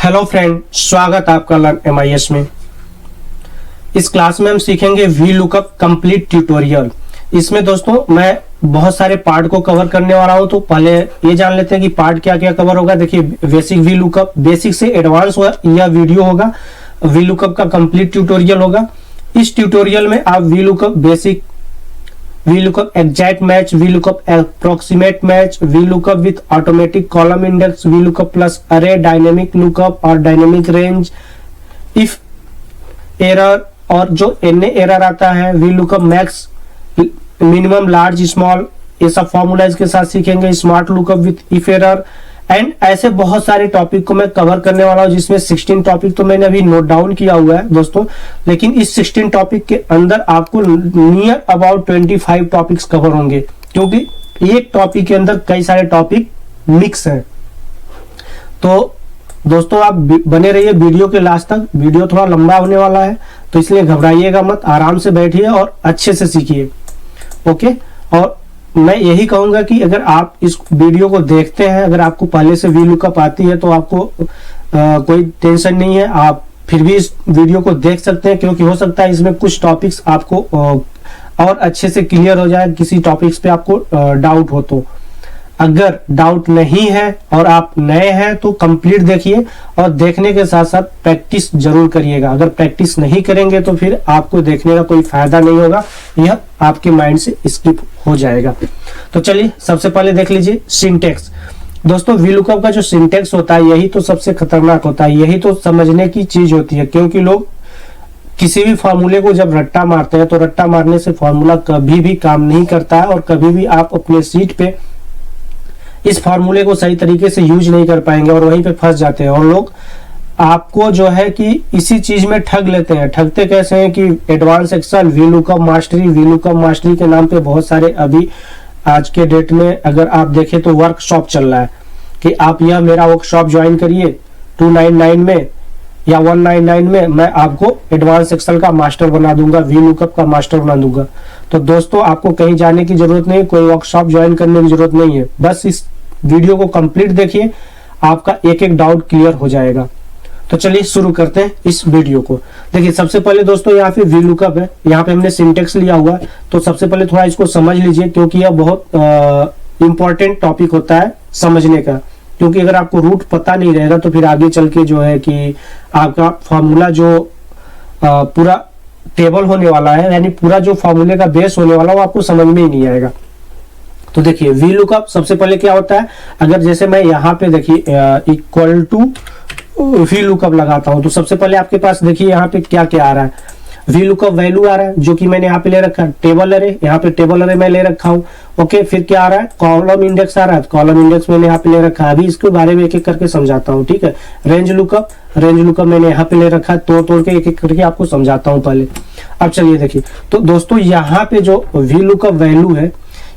Hello friend, स्वागत आपका learn MIS में। इस क्लास में हम सीखेंगे वी लुकअप कंप्लीट ट्यूटोरियल। इसमें दोस्तों मैं बहुत सारे पार्ट को कवर करने वाला हूं, तो पहले ये जान लेते हैं कि पार्ट क्या क्या कवर होगा। देखिए, बेसिक वी लुकअप, बेसिक से एडवांस यह वीडियो होगा। वी लुकअप का कंप्लीट ट्यूटोरियल होगा। इस ट्यूटोरियल में आप V lookup basic, V lookup exact match, V lookup approximate match, V lookup with automatic column index, V lookup plus अरे, dynamic lookup और डायनेमिक रेंज, इफ एरर और जो an error आता है, V lookup max, minimum, large, small, ये सब formula इसके साथ सीखेंगे। Smart lookup with if error and ऐसे बहुत सारे टॉपिक को मैं कवर करने वाला हूं, जिसमें 16 टॉपिक तो मैंने अभी नोट डाउन किया हुआ है दोस्तों। लेकिन इस 16 टॉपिक के अंदर आपको नियर अबाउट 25 टॉपिक्स कवर होंगे, क्योंकि एक टॉपिक के अंदर कई सारे टॉपिक मिक्स हैं। तो दोस्तों आप बने रहिए वीडियो के लास्ट तक। वीडियो थोड़ा लंबा होने वाला है, तो इसलिए घबराइएगा मत, आराम से बैठिए और अच्छे से सीखिए। ओके, और मैं यही कहूंगा कि अगर आप इस वीडियो को देखते हैं, अगर आपको पहले से वी लुकअप आती है, तो आपको कोई टेंशन नहीं है, आप फिर भी इस वीडियो को देख सकते हैं, क्योंकि हो सकता है इसमें कुछ टॉपिक्स आपको और अच्छे से क्लियर हो जाए, किसी टॉपिक्स पे आपको डाउट हो। तो अगर डाउट नहीं है और आप नए हैं तो कंप्लीट देखिए, और देखने के साथ साथ प्रैक्टिस जरूर करिएगा। अगर प्रैक्टिस नहीं करेंगे तो फिर आपको देखने का कोई फायदा नहीं होगा, यह आपके माइंड से स्किप हो जाएगा। तो चलिए सबसे पहले देख लीजिए सिंटेक्स। दोस्तों वी लुकअप का जो सिंटेक्स होता है, यही तो सबसे खतरनाक होता है, यही तो समझने की चीज होती है। क्योंकि लोग किसी भी फॉर्मूले को जब रट्टा मारते हैं, तो रट्टा मारने से फॉर्मूला कभी भी काम नहीं करता है, और कभी भी आप अपने सीट पे इस फार्मूले को सही तरीके से यूज नहीं कर पाएंगे और वहीं पे फंस जाते हैं। और लोग आपको जो है कि इसी चीज में ठग लेते हैं। ठगते कैसे हैं कि advance Excel, V lookup mastery के नाम पे बहुत सारे अभी आज के डेट में अगर आप देखें तो वर्कशॉप चल रहा है कि आप यह मेरा वर्कशॉप ज्वाइन करिए 299 में या 199 में, मैं आपको एडवांस एक्सेल का मास्टर बना दूंगा, वी लुकअप का मास्टर बना दूंगा। तो दोस्तों आपको कहीं जाने की जरूरत नहीं, कोई वर्कशॉप ज्वाइन करने की जरूरत नहीं है। बस इस वीडियो को कंप्लीट देखिए, आपका एक एक डाउट क्लियर हो जाएगा। तो चलिए शुरू करते हैं इस वीडियो को। देखिए सबसे पहले दोस्तों यहाँ पे वी लुकअप है, यहाँ पे हमने सिंटेक्स लिया हुआ है, तो सबसे पहले थोड़ा इसको समझ लीजिए, क्योंकि यह बहुत इंपॉर्टेंट टॉपिक होता है समझने का। क्योंकि अगर आपको रूट पता नहीं रहेगा तो फिर आगे चल के जो है कि आपका फॉर्मूला जो पूरा टेबल होने वाला है, यानी पूरा जो फॉर्मूले का बेस होने वाला है, वो आपको समझ में ही नहीं आएगा। तो देखिए वी लुकअप सबसे पहले क्या होता है, अगर जैसे मैं यहाँ पे देखिए इक्वल टू वी लुकअप लगाता हूं, तो सबसे पहले आपके पास देखिए यहाँ पे क्या क्या आ रहा है। वी लुकअप वैल्यू आ रहा है, जो कि मैंने यहाँ पे ले रखा है। टेबल अरे, यहाँ पे टेबल अरे मैं ले रखा हूँ। ओके, फिर क्या आ रहा है, कॉलम इंडेक्स आ रहा है, कॉलम इंडेक्स मैंने यहाँ पे ले रखा है। अभी इसके बारे में एक एक करके समझाता हूँ, ठीक है। रेंज लुकअप मैंने यहाँ पे ले रखा है, तोड़ के एक एक करके आपको समझाता हूँ पहले। अब चलिए देखिए, तो दोस्तों यहाँ पे जो वी लुकअप वैल्यू है,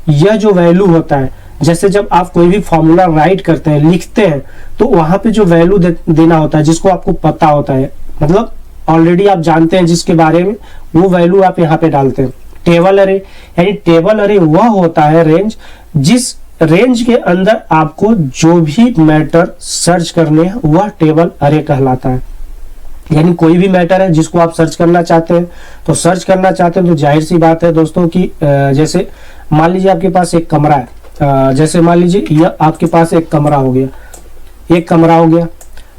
यह जो वैल्यू होता है, जैसे जब आप कोई भी फॉर्मूला राइट करते हैं, लिखते हैं, तो वहां पे जो वैल्यू देना होता है, जिसको आपको पता होता है, मतलब ऑलरेडी आप जानते हैं जिसके बारे में, वो वैल्यू आप यहाँ पे डालते हैं। टेबल अरे, यानी टेबल अरे वह होता है रेंज, जिस रेंज के अंदर आपको जो भी मैटर सर्च करने हैं, वह टेबल अरे कहलाता है। यानी कोई भी मैटर है जिसको आप सर्च करना चाहते हैं, तो सर्च करना चाहते हैं, तो जाहिर सी बात है दोस्तों कि जैसे मान लीजिए आपके पास एक कमरा है, जैसे मान लीजिए यह आपके पास एक कमरा हो गया, एक कमरा हो गया।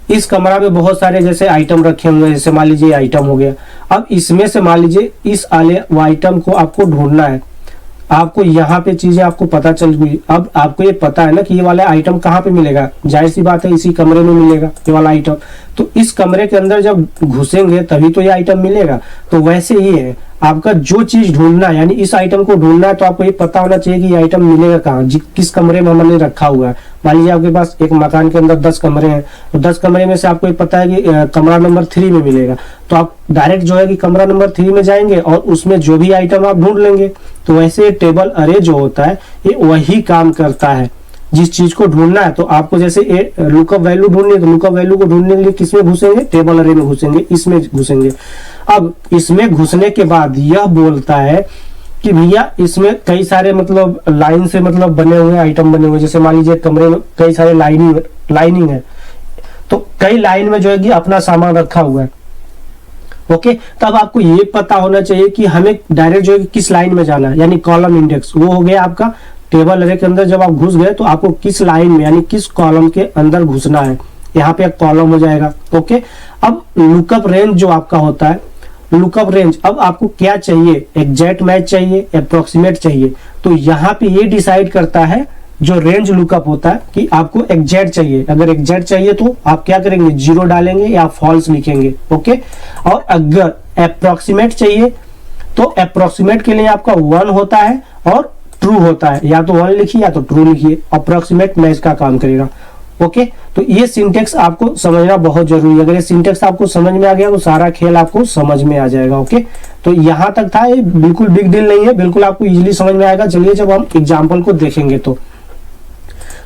इस कमरा में बहुत सारे जैसे आइटम रखे होंगे, जैसे मान लीजिए आइटम हो गया। अब इसमें से मान लीजिए इस आइटम को आपको ढूंढना है, आपको यहाँ पे चीजें आपको पता चल गई। अब आपको ये पता है ना कि ये वाला आइटम कहाँ पे मिलेगा, जाहिर सी बात है इसी कमरे में मिलेगा ये वाला आइटम। तो इस कमरे के अंदर जब घुसेंगे तभी तो ये आइटम मिलेगा। तो वैसे ही है, आपका जो चीज ढूंढना है, यानी इस आइटम को ढूंढना है, तो आपको ये पता होना चाहिए कि ये आइटम मिलेगा कहाँ, किस कमरे में हमने रखा हुआ है। मान लीजिए आपके पास एक मकान के अंदर 10 कमरे हैं, तो 10 कमरे में से आपको ये पता है कि कमरा नंबर 3 में मिलेगा। तो आप डायरेक्ट जो है कि कमरा नंबर 3 में जाएंगे और उसमें जो भी आइटम आप ढूंढ लेंगे। तो वैसे टेबल अरे जो होता है, ये वही काम करता है। जिस चीज को ढूंढना है, तो आपको जैसे लुकअप वैल्यू ढूंढनी है, तो लुकअप वैल्यू को ढूंढने के लिए किसमें घुसेंगे, टेबल अरे में घुसेंगे, इसमें घुसेंगे। अब इसमें घुसने के बाद यह बोलता है कि भैया इसमें कई सारे मतलब लाइन से मतलब बने हुए आइटम बने हुए, जैसे मान लीजिए कमरे में कई सारे लाइनिंग है, तो कई लाइन में जो है कि अपना सामान रखा हुआ है। ओके, तब आपको ये पता होना चाहिए कि हमें डायरेक्ट जो है किस लाइन में जाना है, यानी कॉलम इंडेक्स वो हो गया आपका। टेबल अरे के अंदर जब आप घुस गए तो आपको किस लाइन में यानी किस कॉलम के अंदर घुसना है, यहाँ पे एक कॉलम हो जाएगा। ओके, अब लुकअप रेंज जो आपका होता है, लुकअप रेंज, अब आपको क्या चाहिए, एग्जैक्ट मैच चाहिए, अप्रोक्सीमेट चाहिए। तो यहाँ पे ये डिसाइड करता है जो रेंज लुकअप होता है कि आपको एग्जैक्ट चाहिए। अगर एग्जैक्ट चाहिए तो आप क्या करेंगे, 0 डालेंगे या फॉल्स लिखेंगे। ओके, और अगर अप्रोक्सीमेट चाहिए तो अप्रोक्सीमेट के लिए आपका 1 होता है और ट्रू होता है, या तो 1 लिखिए या तो ट्रू लिखिए, अप्रोक्सीमेट मैच का काम करेगा। ओके, तो ये सिंटेक्स आपको समझना बहुत जरूरी है। अगर ये सिंटेक्स आपको समझ में आ गया तो सारा खेल आपको समझ में आ जाएगा। ओके, तो यहां तक था, ये बिल्कुल बिग डील नहीं है, बिल्कुल आपको इजीली समझ में आएगा। चलिए जब हम एग्जाम्पल को देखेंगे तो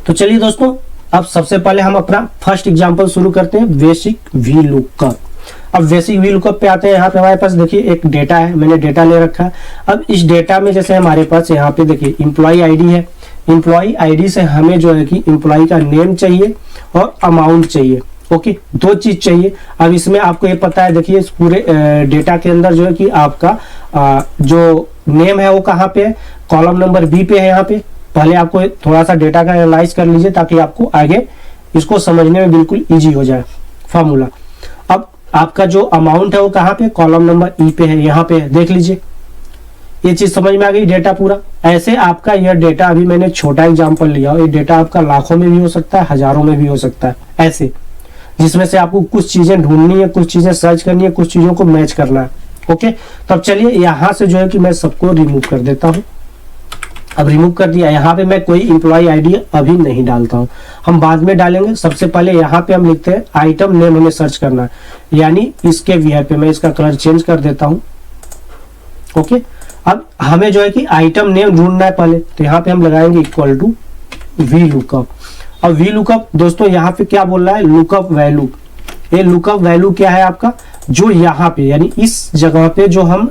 चलिए दोस्तों, अब सबसे पहले हम अपना फर्स्ट एग्जांपल शुरू करते हैं, बेसिक वी लुकअप। अब बेसिक वी लुकअप पे आते हैं। यहाँ पे हमारे पास देखिए एक डेटा है, मैंने डेटा ले रखा है। अब इस डेटा में जैसे हमारे पास यहाँ पे देखिए एम्प्लॉय आईडी है। एम्प्लॉय आईडी से हमें जो है कि एम्प्लॉय का नेम चाहिए और अमाउंट चाहिए। ओके, 2 चीज चाहिए। अब इसमें आपको ये पता है, देखिए इस पूरे डेटा के अंदर जो है कि आपका जो नेम है वो कहाँ पे है, कॉलम नंबर बी पे है। यहाँ पे पहले आपको थोड़ा सा डेटा का एनालाइज कर लीजिए ताकि आपको आगे इसको समझने में बिल्कुल इजी हो जाए फॉर्मूला। अब आपका जो अमाउंट है वो कहाँ पे, कॉलम नंबर ई पे है, यहाँ पे है, देख लीजिए। ये चीज समझ में आ गई, डेटा पूरा। ऐसे आपका यह डेटा, अभी मैंने छोटा एग्जांपल लिया, ये डेटा आपका लाखों में भी हो सकता है, हजारों में भी हो सकता है, ऐसे, जिसमें से आपको कुछ चीजें ढूंढनी है, कुछ चीजें सर्च करनी है, कुछ चीजों को मैच करना है। ओके, तब चलिए यहाँ से जो है कि मैं सबको रिमूव कर देता हूँ। अब रिमूव कर दिया, यहाँ पे मैं कोई एम्प्लॉय आईडी अभी नहीं डालता हूँ, हम बाद में डालेंगे। सबसे पहले यहाँ पे हम लिखते हैं आइटम नेम, हमें सर्च करना है, यानी इसके वी पे मैं इसका कलर चेंज कर देता हूँ। ओके, अब हमें जो है कि आइटम नेम ढूंढना है पहले, तो यहाँ पे हम लगाएंगे इक्वल टू वी लुकअप। अब वी लुकअप दोस्तों यहाँ पे क्या बोल रहा है, लुकअप वैल्यू। ये लुकअप वैल्यू क्या है आपका, जो यहाँ पे यानी इस जगह पे जो हम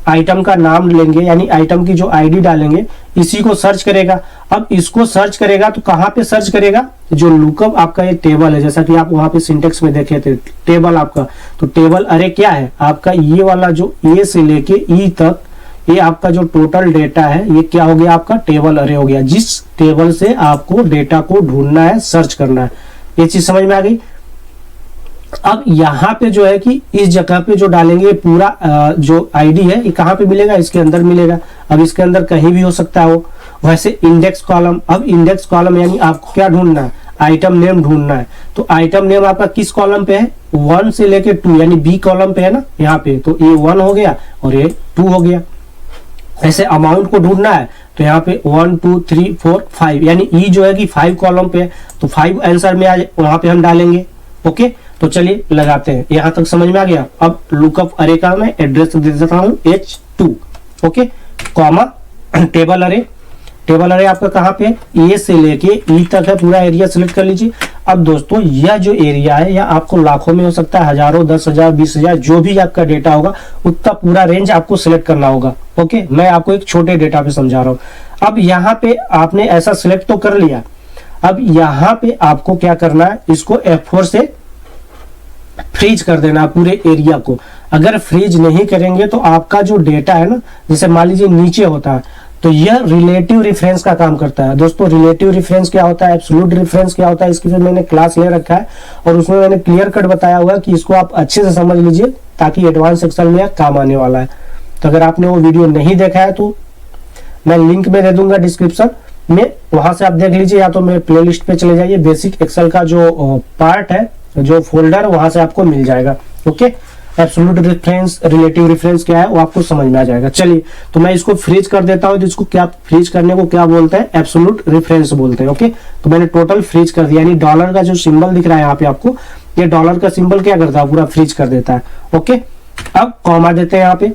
आइटम का नाम लेंगे, यानी आइटम की जो आईडी डालेंगे, इसी को सर्च करेगा। अब इसको सर्च करेगा तो कहाँ पे सर्च करेगा, जो लुकअप आपका ये टेबल है, जैसा कि आप वहां पे सिंटेक्स में देखे थे, टेबल आपका, तो टेबल अरे क्या है आपका, ये वाला जो ए से लेके ई तक, ये आपका जो टोटल डेटा है, ये क्या हो गया आपका, टेबल अरे हो गया, जिस टेबल से आपको डेटा को ढूंढना है, सर्च करना है। ये चीज समझ में आ गई। अब यहाँ पे जो है कि इस जगह पे जो डालेंगे पूरा जो आईडी है, ये कहाँ पे मिलेगा, इसके अंदर मिलेगा। अब इसके अंदर कहीं भी हो सकता है वो। वैसे इंडेक्स कॉलम, अब इंडेक्स कॉलम यानी आपको क्या ढूंढना है, आइटम नेम ढूंढना है। तो आइटम नेम आपका किस कॉलम पे है, 1 से लेके 2, यानी बी कॉलम पे है ना यहाँ पे, तो ये 1 हो गया और ये 2 हो गया। ऐसे अमाउंट को ढूंढना है तो यहाँ पे 1 2 3 4 5, यानी ई जो है कि 5 कॉलम पे है, तो 5 आंसर में वहां पे हम डालेंगे। ओके, तो चलिए लगाते हैं, यहां तक समझ में आ गया। अब लुकअप अरे का मैं एड्रेस दे देता हूं H2। ओके, कॉमा टेबल अरे, टेबल अरे आपका कहाँ पे है, ए से लेके ई तक है, पूरा एरिया सिलेक्ट कर लीजिए। अब दोस्तों यह जो एरिया है, यह आपको लाखों में हो सकता है, हजारों, 10,000, 20,000, जो भी आपका डेटा होगा उतना पूरा रेंज आपको सिलेक्ट करना होगा। ओके, मैं आपको एक छोटे डेटा पे समझा रहा हूं। अब यहाँ पे आपने ऐसा सिलेक्ट तो कर लिया, अब यहाँ पे आपको क्या करना है, इसको F4 से फ्रीज कर देना पूरे एरिया को। अगर फ्रीज नहीं करेंगे तो आपका जो डेटा है ना, जैसे मान लीजिए नीचे होता है, तो यह रिलेटिव रेफरेंस का काम करता है। दोस्तों रिलेटिव रेफरेंस क्या होता है, एब्सोल्यूट रेफरेंस क्या होता है, इसकी फिर मैंने क्लास ले रखा है और उसमें मैंने क्लियर कट बताया हुआ है कि इसको आप अच्छे से समझ लीजिए ताकि एडवांस एक्सेल में काम आने वाला है। तो अगर आपने वो वीडियो नहीं देखा है तो मैं लिंक में दे दूंगा डिस्क्रिप्शन में, वहां से आप देख लीजिए, या तो मेरे प्लेलिस्ट पे चले जाइए, बेसिक एक्सेल का जो पार्ट है, जो फोल्डर, वहां से आपको मिल जाएगा। Okay, absolute reference, relative reference क्या है वो आपको समझ में आ जाएगा। चलिए, तो मैं इसको फ्रीज कर देता हूं, तो इसको क्या फ्रीज करने को क्या बोलते हैं, एब्सोल्यूट रेफरेंस बोलते हैं। ओके, तो मैंने टोटल फ्रीज कर दिया, यानी डॉलर का जो सिंबल दिख रहा है यहाँ पे आपको, ये डॉलर का सिंबल क्या करता है, पूरा फ्रीज कर देता है। ओके, अब कॉमा देते हैं यहाँ पे।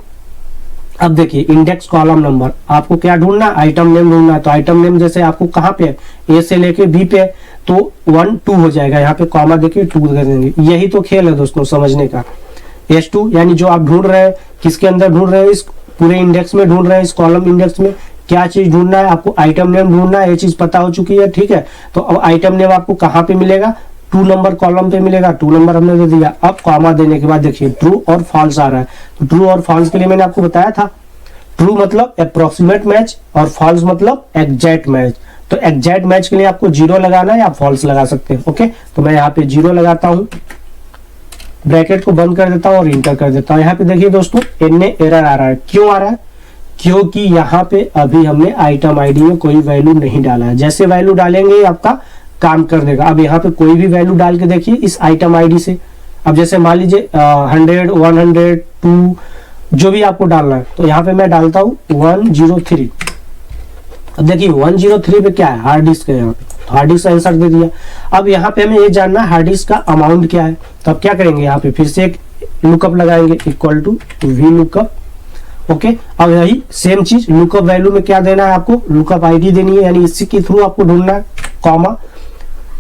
अब देखिए इंडेक्स कॉलम नंबर, आपको क्या ढूंढना, आइटम नेम ढूंढना है। तो आइटम नेम जैसे आपको कहाँ पे है, ए से लेके बी पे है, तो 1 2 हो जाएगा, यहाँ पे कॉमा देके 2 कर देंगे। यही तो खेल है दोस्तों समझने का। S2 यानी जो आप ढूंढ रहे हैं, किसके अंदर ढूंढ रहे हैं, इस पूरे इंडेक्स में ढूंढ रहे हैं, इस कॉलम इंडेक्स में क्या चीज ढूंढना है, आपको आइटम नेम ढूंढना है, ये चीज पता हो चुकी है। ठीक है, तो अब आइटम नेम आपको कहाँ पे मिलेगा, 2 नंबर कॉलम पे मिलेगा, 2 नंबर हमने दे दिया। अब कॉमा देने के बाद देखिए ट्रू और फॉल्स आ रहा है। तो ट्रू और फॉल्स के लिए मैंने आपको बताया था, ट्रू मतलब अप्रोक्सीमेट मैच और फॉल्स मतलब एग्जैक्ट मैच। तो एग्जैक्ट मैच के लिए आपको 0 लगाना है या फॉल्स लगा सकते हैं। ओके, तो मैं यहाँ पे 0 लगाता हूँ, ब्रैकेट को बंद कर देता हूँ और इंटर कर देता हूँ। यहाँ पे देखिए दोस्तों इनने एरर आ रहा है। क्यों आ रहा है? क्योंकि यहाँ पे अभी हमने आइटम आईडी में कोई वैल्यू नहीं डाला है। जैसे वैल्यू डालेंगे आपका काम कर देगा। अब यहाँ पे कोई भी वैल्यू डाल के देखिए इस आइटम आईडी से। अब जैसे मान लीजिए 100, 100, 2 जो भी आपको डालना है, तो यहाँ पे मैं डालता हूँ 103। अब देखिए 103 पे क्या है, हार्ड डिस्क है। यहाँ पे हार्ड डिस्क का आंसर दे दिया। अब यहाँ पे हमें ये जानना है हार्ड डिस्क का अमाउंट क्या है। तो अब क्या करेंगे, यहाँ पे फिर से एक लुकअप लगाएंगे, equal to V lookup. Okay, अब यही सेम चीज लुकअप वैल्यू में क्या देना है आपको, लुकअप आईडी देनी है, यानी इसी के थ्रू आपको ढूंढना है। कॉमा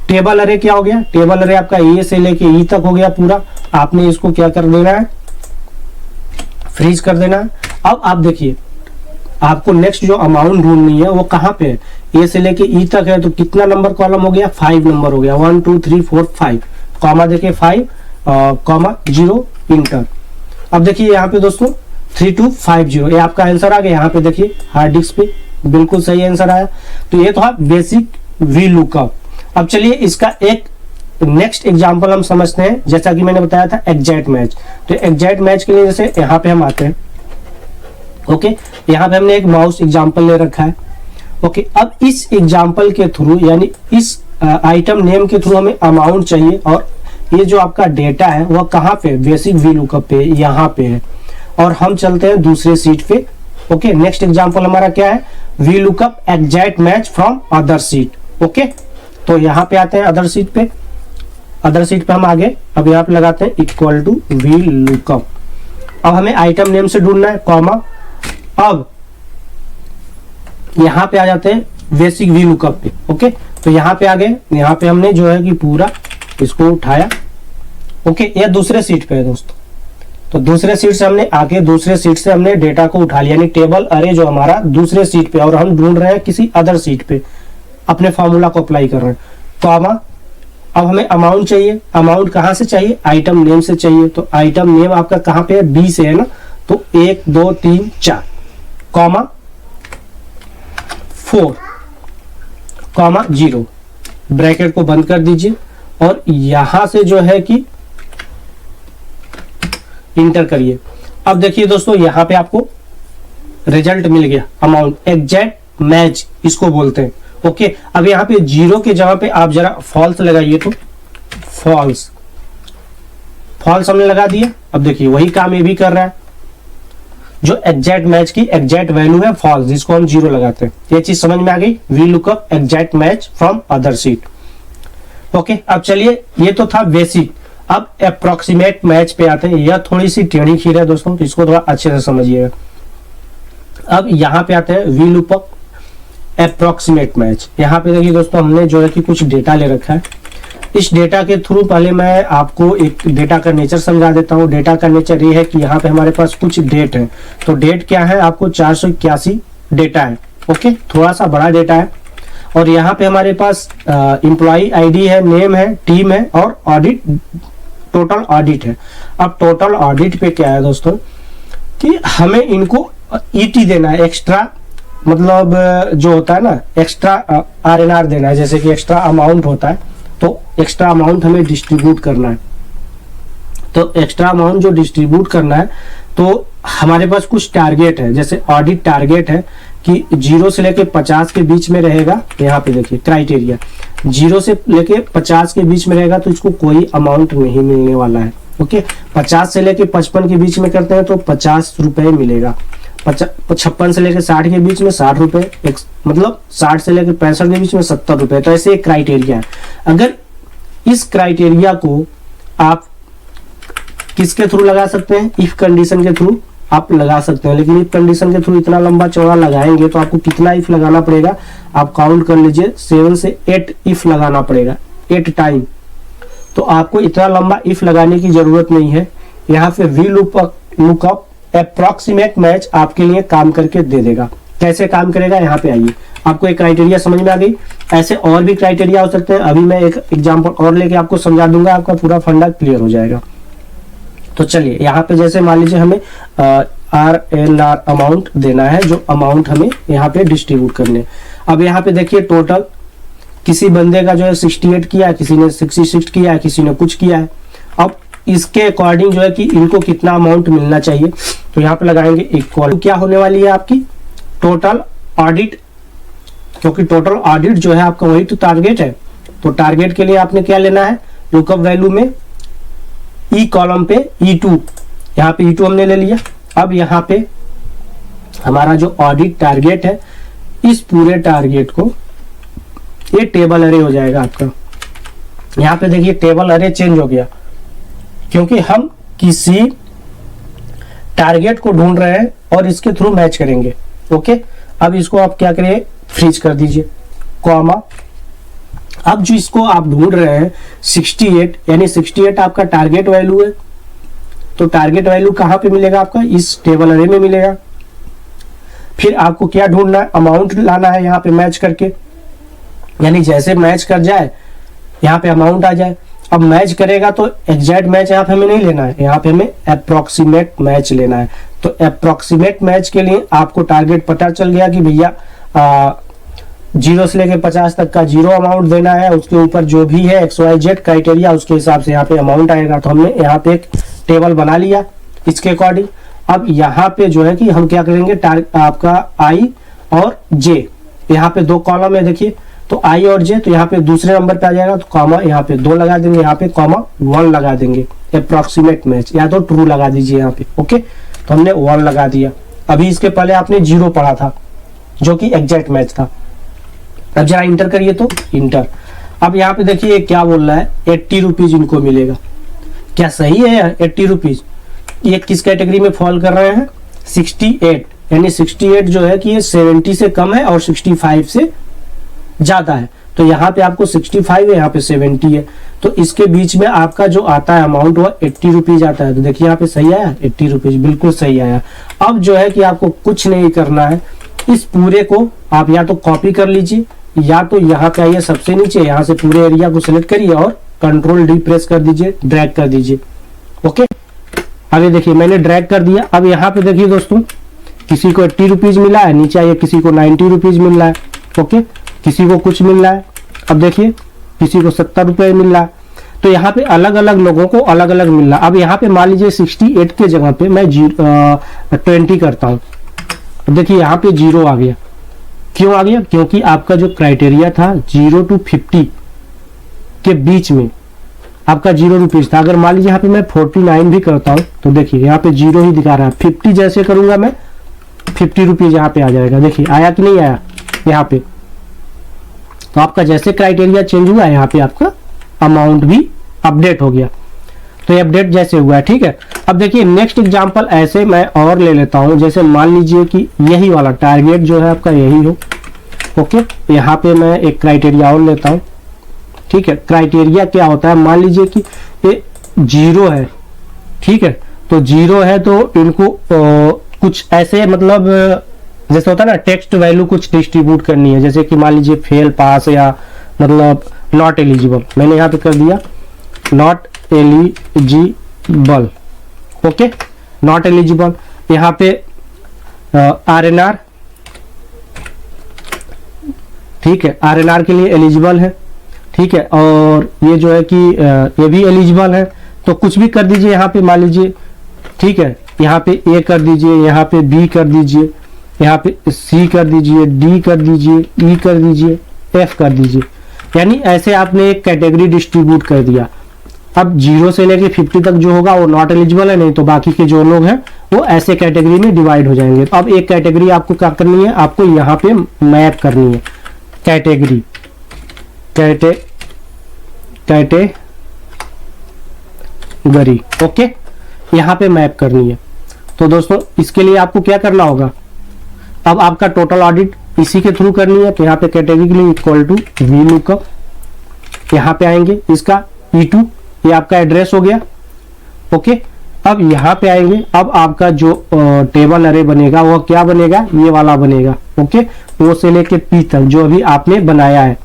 टेबल अरे क्या हो गया, टेबल अरे आपका ए से लेके ई तक हो गया पूरा। आपने इसको क्या कर देना है, फ्रीज कर देना है। अब आप देखिए आपको नेक्स्ट जो अमाउंट ढूंढनी है वो कहाँ पे है, ए से लेके ई तक है। तो कितना नंबर कॉलम हो गया, 5 नंबर हो गया, 1 2 3 4 5। कॉमा देखिए 5 कॉमा 0 इंटर। अब देखिए यहाँ पे दोस्तों 3250 ये आपका आंसर आ गया। यहाँ पे देखिए हार्ड डिस्क पे बिल्कुल सही आंसर आया। तो ये था बेसिक वी लुकअप। अब चलिए इसका एक नेक्स्ट एग्जांपल हम समझते हैं। जैसा कि मैंने बताया था एग्जैक्ट मैच, तो एग्जैक्ट मैच के लिए जैसे यहाँ पे हम आते हैं। ओके, यहाँ पे हमने एक माउस एग्जांपल ले रखा है। ओके, अब इस एग्जांपल के थ्रू यानी इस आइटम नेम के थ्रू हमें अमाउंट चाहिए, और ये जो आपका डेटा है वह कहाँ पे, बेसिक वी लुकअप पे यहाँ पे है। और हम चलते हैं दूसरे सीट पे। ओके, नेक्स्ट एग्जांपल हमारा क्या है, V lookup exact match from other seat. Okay, तो यहाँ पे आते हैं अदर सीट पे। अदर सीट पे हम आगे अब यहाँ पे लगाते हैं इक्वल टू वी लुकअप। अब हमें आइटम नेम से ढूंढना है, कॉमा। अब यहाँ पे आ जाते हैं बेसिक वी लुकअप पे। ओके, तो यहाँ पे आ गए, यहाँ पे हमने जो है कि पूरा इसको उठाया। ओके, ये दूसरे सीट पे है दोस्तों। तो दूसरे सीट से हमने आके दूसरे सीट से हमने डेटा को उठा लिया, यानी टेबल अरे जो हमारा दूसरे सीट पे, और हम ढूंढ रहे हैं किसी अदर सीट पे, अपने फॉर्मूला को अप्लाई कर रहे हैं। कॉमा, अब हमें अमाउंट चाहिए। अमाउंट कहाँ से चाहिए, आइटम नेम से चाहिए। तो आइटम नेम आपका कहाँ पे है, बी से है ना। तो 1 2 3 4 कॉमा 4 कॉमा 0, ब्रैकेट को बंद कर दीजिए और यहां से जो है कि इंटर करिए। अब देखिए दोस्तों यहाँ पे आपको रिजल्ट मिल गया, अमाउंट एग्जैक्ट मैच इसको बोलते हैं। ओके, अब यहाँ पे 0 के जगह पे आप जरा फॉल्स लगाइए, तो फॉल्स फॉल्स हमने लगा दिया। अब देखिए वही काम ये भी कर रहा है, जो एग्जैक्ट मैच की एग्जैक्ट वैल्यू है फॉल्स, जिसको हम 0 लगाते हैं। ये चीज समझ में आ गई, V lookup exact match from other seat. Okay, अब चलिए ये तो था बेसिक। अब अप्रोक्सीमेट मैच पे आते हैं। यह थोड़ी सी टेढ़ी खीर है दोस्तों, तो इसको थोड़ा अच्छे से समझिएगा। अब यहाँ पे आते हैं वी लुकअप अप्रोक्सीमेट मैच। यहाँ पे देखिए दोस्तों हमने जो है कि कुछ डेटा ले रखा है। इस डेटा के थ्रू पहले मैं आपको एक डेटा का नेचर समझा देता हूँ। डेटा का नेचर ये है कि यहाँ पे हमारे पास कुछ डेट है। तो डेट क्या है, आपको 481 डेटा है। ओके, थोड़ा सा बड़ा डेटा है। और यहाँ पे हमारे पास एम्प्लॉय आईडी है, नेम है, टीम है और ऑडिट, टोटल ऑडिट है। अब टोटल ऑडिट पे क्या है दोस्तों कि हमें इनको ईटी देना है, एक्स्ट्रा मतलब जो होता है ना एक्स्ट्रा आरएनआर देना है। जैसे कि एक्स्ट्रा अमाउंट होता है, तो एक्स्ट्रा अमाउंट हमें डिस्ट्रीब्यूट करना है। तो एक्स्ट्रा अमाउंट जो डिस्ट्रीब्यूट करना है, तो हमारे पास कुछ टारगेट है। जैसे ऑडिट टारगेट है कि 0 से लेके 50 के बीच में रहेगा। यहाँ पे देखिए क्राइटेरिया 0 से लेके 50 के बीच में रहेगा, तो इसको कोई अमाउंट नहीं मिलने वाला है। ओके, 50 से लेके 55 के बीच में करते हैं तो 50 रुपए मिलेगा। 56 से लेके 60 के बीच में 60 रुपए, मतलब 60 से लेके 65 के बीच में 70 रुपए। तो ऐसे एक क्राइटेरिया है। अगर इस क्राइटेरिया को आप किसके थ्रू लगा सकते हैं, इफ कंडीशन के थ्रू आप लगा सकते हैं। लेकिन इफ कंडीशन के थ्रू इतना लंबा चौड़ा लगाएंगे तो आपको कितना इफ लगाना पड़ेगा, आप काउंट कर लीजिए, 7 से 8 इफ लगाना पड़ेगा, 8 टाइम। तो आपको इतना लंबा इफ लगाने की जरूरत नहीं है। यहाँ पे वी लुकअप अप्रोक्सीमेट मैच आपके लिए काम करके दे देगा। कैसे काम करेगा, यहाँ पे आइए, आपको एक क्राइटेरिया समझ में आ गई। ऐसे और भी क्राइटेरिया हो सकते हैं। अभी मैं एक एग्जांपल और लेके आपको समझा दूंगा, आपका पूरा फंडा क्लियर हो जाएगा। तो चलिए यहाँ पे जैसे मान लीजिए हमें RNR अमाउंट देना है, जो अमाउंट हमें यहाँ पे डिस्ट्रीब्यूट करने। अब यहाँ पे देखिए टोटल किसी बंदे का जो है 68 किया है, किसी ने 66 किया है, किसी ने कुछ किया है। अब इसके अकॉर्डिंग जो है कि इनको कितना अमाउंट मिलना चाहिए, तो यहाँ पे लगाएंगे इक्वल। तो क्या होने वाली है आपकी टोटल ऑडिट, क्योंकि टोटल ऑडिट जो है आपका वही तो टारगेट है। तो टारगेट के लिए आपने क्या लेना है, लुकअप वैल्यू में ई कॉलम पे E2, यहाँ पे E2 हमने ले लिया। अब यहाँ पे हमारा जो ऑडिट टारगेट है, इस पूरे टारगेट को ये टेबल अरे हो जाएगा आपका। यहाँ पे देखिए टेबल अरे चेंज हो गया, क्योंकि हम किसी टारगेट को ढूंढ रहे हैं और इसके थ्रू मैच करेंगे। ओके, अब इसको आप क्या करिए, फ्रीज कर दीजिए, कॉमा। अब जो इसको आप ढूंढ रहे हैं 68, यानी 68 आपका टारगेट वैल्यू है। तो टारगेट वैल्यू कहाँ पे मिलेगा आपका, इस टेबल अरे में मिलेगा। फिर आपको क्या ढूंढना है, अमाउंट लाना है यहाँ पे मैच करके, यानी जैसे मैच कर जाए यहाँ पे अमाउंट आ जाए। अब मैच करेगा तो एग्जैक्ट मैच यहाँ पे हमें नहीं लेना है, यहाँ पे हमें अप्रोक्सीमेट मैच लेना है। तो अप्रोक्सीमेट मैच के लिए आपको टारगेट पता चल गया कि भैया 0 से लेके 50 तक का 0 अमाउंट देना है, उसके ऊपर जो भी है XYZ क्राइटेरिया उसके हिसाब से यहाँ पे अमाउंट आएगा। तो हमने यहाँ पे एक टेबल बना लिया इसके अकॉर्डिंग। अब यहाँ पे जो है कि हम क्या करेंगे, आपका I और J, यहाँ पे 2 कॉलम है देखिए, तो I और J, तो यहाँ पे दूसरे नंबर पे आ जाएगा, तो कॉमा यहाँ पे 2 लगा देंगे, यहाँ पे कॉमा 1 लगा देंगे, अप्रोक्सीमेट मैच, या तो ट्रू लगा दीजिए यहाँ पे। ओके, तो हमने 1 लगा दिया। अभी इसके पहले आपने 0 पढ़ा था जो कि एग्जैक्ट मैच था। अब जरा इंटर करिए, तो इंटर। अब यहाँ पे देखिए क्या बोल रहा है, 80 रुपीज इनको मिलेगा। क्या सही है 80 रुपीज? ये किस कैटेगरी में फॉल कर रहे हैं, 68, यानी 68 जो है कि ये 70 से कम है और 65 से ज्यादा है। तो यहाँ पे आपको 65 है, यहाँ पे 70 है, तो इसके बीच में आपका जो आता है अमाउंट वो 80 रुपीज आता है। तो देखिए यहाँ पे सही आया, 80 रुपीज बिल्कुल सही आया। अब जो है कि आपको कुछ नहीं करना है, इस पूरे को आप या तो कॉपी कर लीजिए, या तो यहाँ पे आइए सबसे नीचे, यहाँ से पूरे एरिया को सिलेक्ट करिए और Ctrl+D प्रेस कर दीजिए, ड्रैग कर दीजिए। ओके, अब ये देखिए मैंने ड्रैग कर दिया। अब यहाँ पे देखिए दोस्तों, किसी को 80 रुपीज मिला है, नीचे आइए किसी को 90 रुपीज मिल रहा है। ओके, किसी को कुछ मिल रहा है। अब देखिए किसी को 70 रुपए मिल रहा है। तो यहाँ पे अलग अलग लोगों को अलग अलग मिल रहा है। अब यहाँ पे मान लीजिए 68 के जगह पे मैं 20 करता हूँ। देखिए यहाँ पे 0 आ गया। क्यों आ गया? क्योंकि आपका जो क्राइटेरिया था 0 to 50 के बीच में आपका 0 रुपीज था। अगर मान लीजिए यहाँ पे मैं 49 भी करता हूँ तो देखिए यहाँ पे 0 ही दिखा रहा है। 50 जैसे करूंगा मैं 50 रुपीज यहाँ पे आ जाएगा। देखिए आया कि नहीं आया यहाँ पे? तो आपका जैसे क्राइटेरिया चेंज हुआ है यहाँ पे आपका अमाउंट भी अपडेट हो गया। तो ये अपडेट जैसे हुआ है, ठीक है। अब देखिए नेक्स्ट एग्जांपल ऐसे मैं और ले लेता हूं, जैसे मान लीजिए कि यही वाला टारगेट जो है आपका यही हो। ओके, यहाँ पे मैं एक क्राइटेरिया और लेता हूं, ठीक है। क्राइटेरिया क्या होता है, मान लीजिए कि ये 0 है, ठीक है। तो 0 है तो इनको कुछ ऐसे मतलब जैसे होता है ना टेक्स्ट वैल्यू कुछ डिस्ट्रीब्यूट करनी है, जैसे कि मान लीजिए फेल, पास या मतलब नॉट एलिजिबल। मैंने यहाँ पे कर दिया not eligible. Okay, not eligible. यहाँ पे RNR, ठीक है, RNR के लिए एलिजिबल है, ठीक है। और ये जो है कि ये भी एलिजिबल है। तो कुछ भी कर दीजिए यहाँ पे, मान लीजिए, ठीक है। यहाँ पे A कर दीजिए, यहाँ पे B कर दीजिए, यहाँ पे C कर दीजिए, D कर दीजिए, E कर दीजिए, F कर दीजिए। यानी ऐसे आपने एक कैटेगरी डिस्ट्रीब्यूट कर दिया। अब 0 से लेके 50 तक जो होगा वो नॉट एलिजिबल है, नहीं तो बाकी के जो लोग हैं वो ऐसे कैटेगरी में डिवाइड हो जाएंगे। तो अब एक कैटेगरी आपको क्या करनी है, आपको यहाँ पे मैप करनी है कैटेगरी, कैटेगरी। ओके, यहाँ पे मैप करनी है। तो दोस्तों इसके लिए आपको क्या करना होगा, अब आपका टोटल ऑडिट इसी के थ्रू करनी है। तो यहाँ पे कैटेगरी के लिए इक्वल टू VLOOKUP, यहाँ पे आएंगे, इसका E2 ये आपका एड्रेस हो गया। ओके, अब यहाँ पे आएंगे, अब आपका जो टेबल अरे बनेगा वो क्या बनेगा, ये वाला बनेगा। ओके, O से लेके P तक जो अभी आपने बनाया है,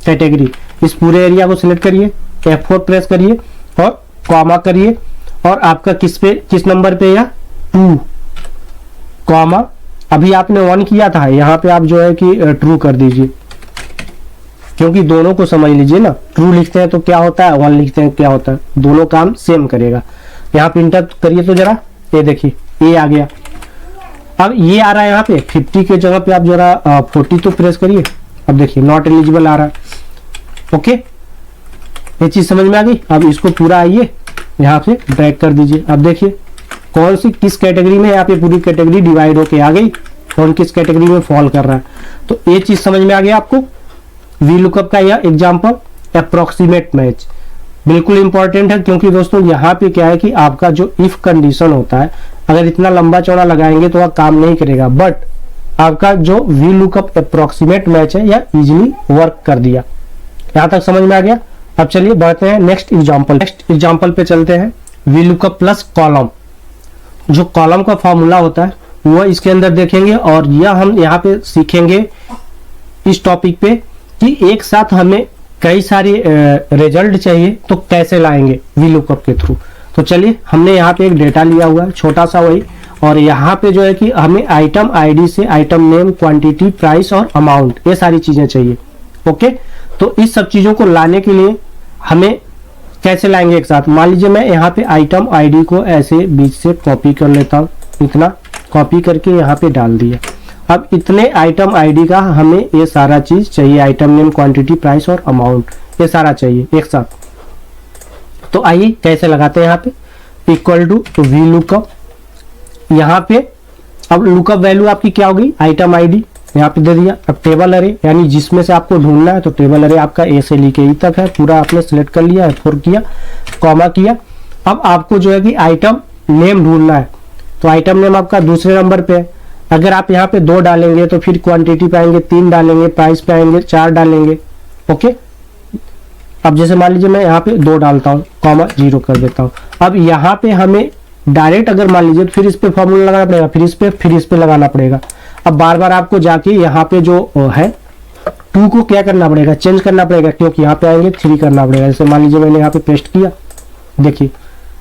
कैटेगरी, इस पूरे एरिया को सिलेक्ट करिए, F4 प्रेस करिए और कॉमा करिए, और आपका किस नंबर पे या 2 कॉमा, अभी आपने 1 किया था, यहाँ पे आप जो है कि ट्रू कर दीजिए, क्योंकि दोनों को समझ लीजिए ना, ट्रू लिखते हैं तो क्या होता है, 1 लिखते हैं क्या होता है, दोनों काम सेम करेगा। यहाँ पे इंटर करिए तो जरा, ये देखिए ये आ गया। अब ये आ रहा है यहाँ पे 50 के जगह पे आप जरा 40 तो प्रेस करिए, अब देखिए नॉट एलिजिबल आ रहा है। ओके, ये चीज समझ में आ गई। अब इसको पूरा आइए यहाँ से ड्रैग कर दीजिए, अब देखिए कौन सी किस कैटेगरी में, यहाँ पे पूरी कैटेगरी डिवाइड होके आ गई, कौन किस कैटेगरी में फॉल कर रहा है। तो ये चीज समझ में आ गया आपको। वी लुकअप का यह एग्जांपल अप्रोक्सीमेट मैच बिल्कुल इंपॉर्टेंट है, क्योंकि दोस्तों यहाँ पे क्या है कि आपका जो इफ कंडीशन होता है, अगर इतना लंबा चौड़ा लगाएंगे तो वह काम नहीं करेगा, बट आपका जो वी लुकअप अप्रोक्सीमेट मैच है यह इजीली वर्क कर दिया। यहाँ तक समझ में आ गया। अब चलिए बढ़ते हैं नेक्स्ट एग्जांपल पे चलते हैं। वी लुकअप प्लस कॉलम, जो कॉलम का फॉर्मूला होता है वो इसके अंदर देखेंगे, और यह हम यहाँ पे सीखेंगे इस टॉपिक पे कि एक साथ हमें कई सारे रिजल्ट चाहिए तो कैसे लाएंगे वी लुकअप के थ्रू। तो चलिए, हमने यहाँ पे एक डेटा लिया हुआ है छोटा सा वही, और यहाँ पे जो है कि हमें आइटम आईडी से आइटम नेम, क्वांटिटी, प्राइस और अमाउंट, ये सारी चीजें चाहिए। ओके, तो इस सब चीजों को लाने के लिए हमें कैसे लाएंगे एक साथ। मान लीजिए मैं यहाँ पे आइटम आईडी को ऐसे बीच से कॉपी कर लेता हूँ, इतना कॉपी करके यहाँ पे डाल दिया। अब इतने आइटम आईडी का हमें ये सारा चीज चाहिए, आइटम नेम, क्वांटिटी, प्राइस और अमाउंट, ये सारा चाहिए एक साथ। तो आइए कैसे लगाते हैं। यहाँ पे इक्वल टू वी लुकअप, यहाँ पे अब लुकअप वैल्यू आपकी क्या होगी, आइटम आईडी यहाँ पे दे दिया। अब टेबल अरे, यानी जिसमें से आपको ढूंढना है, तो टेबल अरे आपका ए से लेके ई तक है, पूरा आपने सिलेक्ट कर लिया, F4 किया, कॉमा किया। अब आपको जो है कि आइटम नेम ढूंढना है, तो आइटम नेम आपका दूसरे नंबर पे है। अगर आप यहाँ पे 2 डालेंगे तो फिर क्वांटिटी पे आएंगे 3 डालेंगे, प्राइस पे आएंगे 4 डालेंगे। ओके, अब जैसे मान लीजिए मैं यहाँ पे 2 डालता हूँ, कॉमा 0 कर देता हूँ। अब यहाँ पे हमें डायरेक्ट अगर मान लीजिए, फिर इस पे फॉर्मूला लगाना पड़ेगा, फिर इस पे लगाना पड़ेगा। अब बार बार आपको जाके यहाँ पे जो है 2 को क्या करना पड़ेगा, चेंज करना पड़ेगा, क्योंकि यहाँ पे आएंगे 3 करना पड़ेगा। जैसे मान लीजिए मैंने यहाँ पे पेस्ट किया, देखिए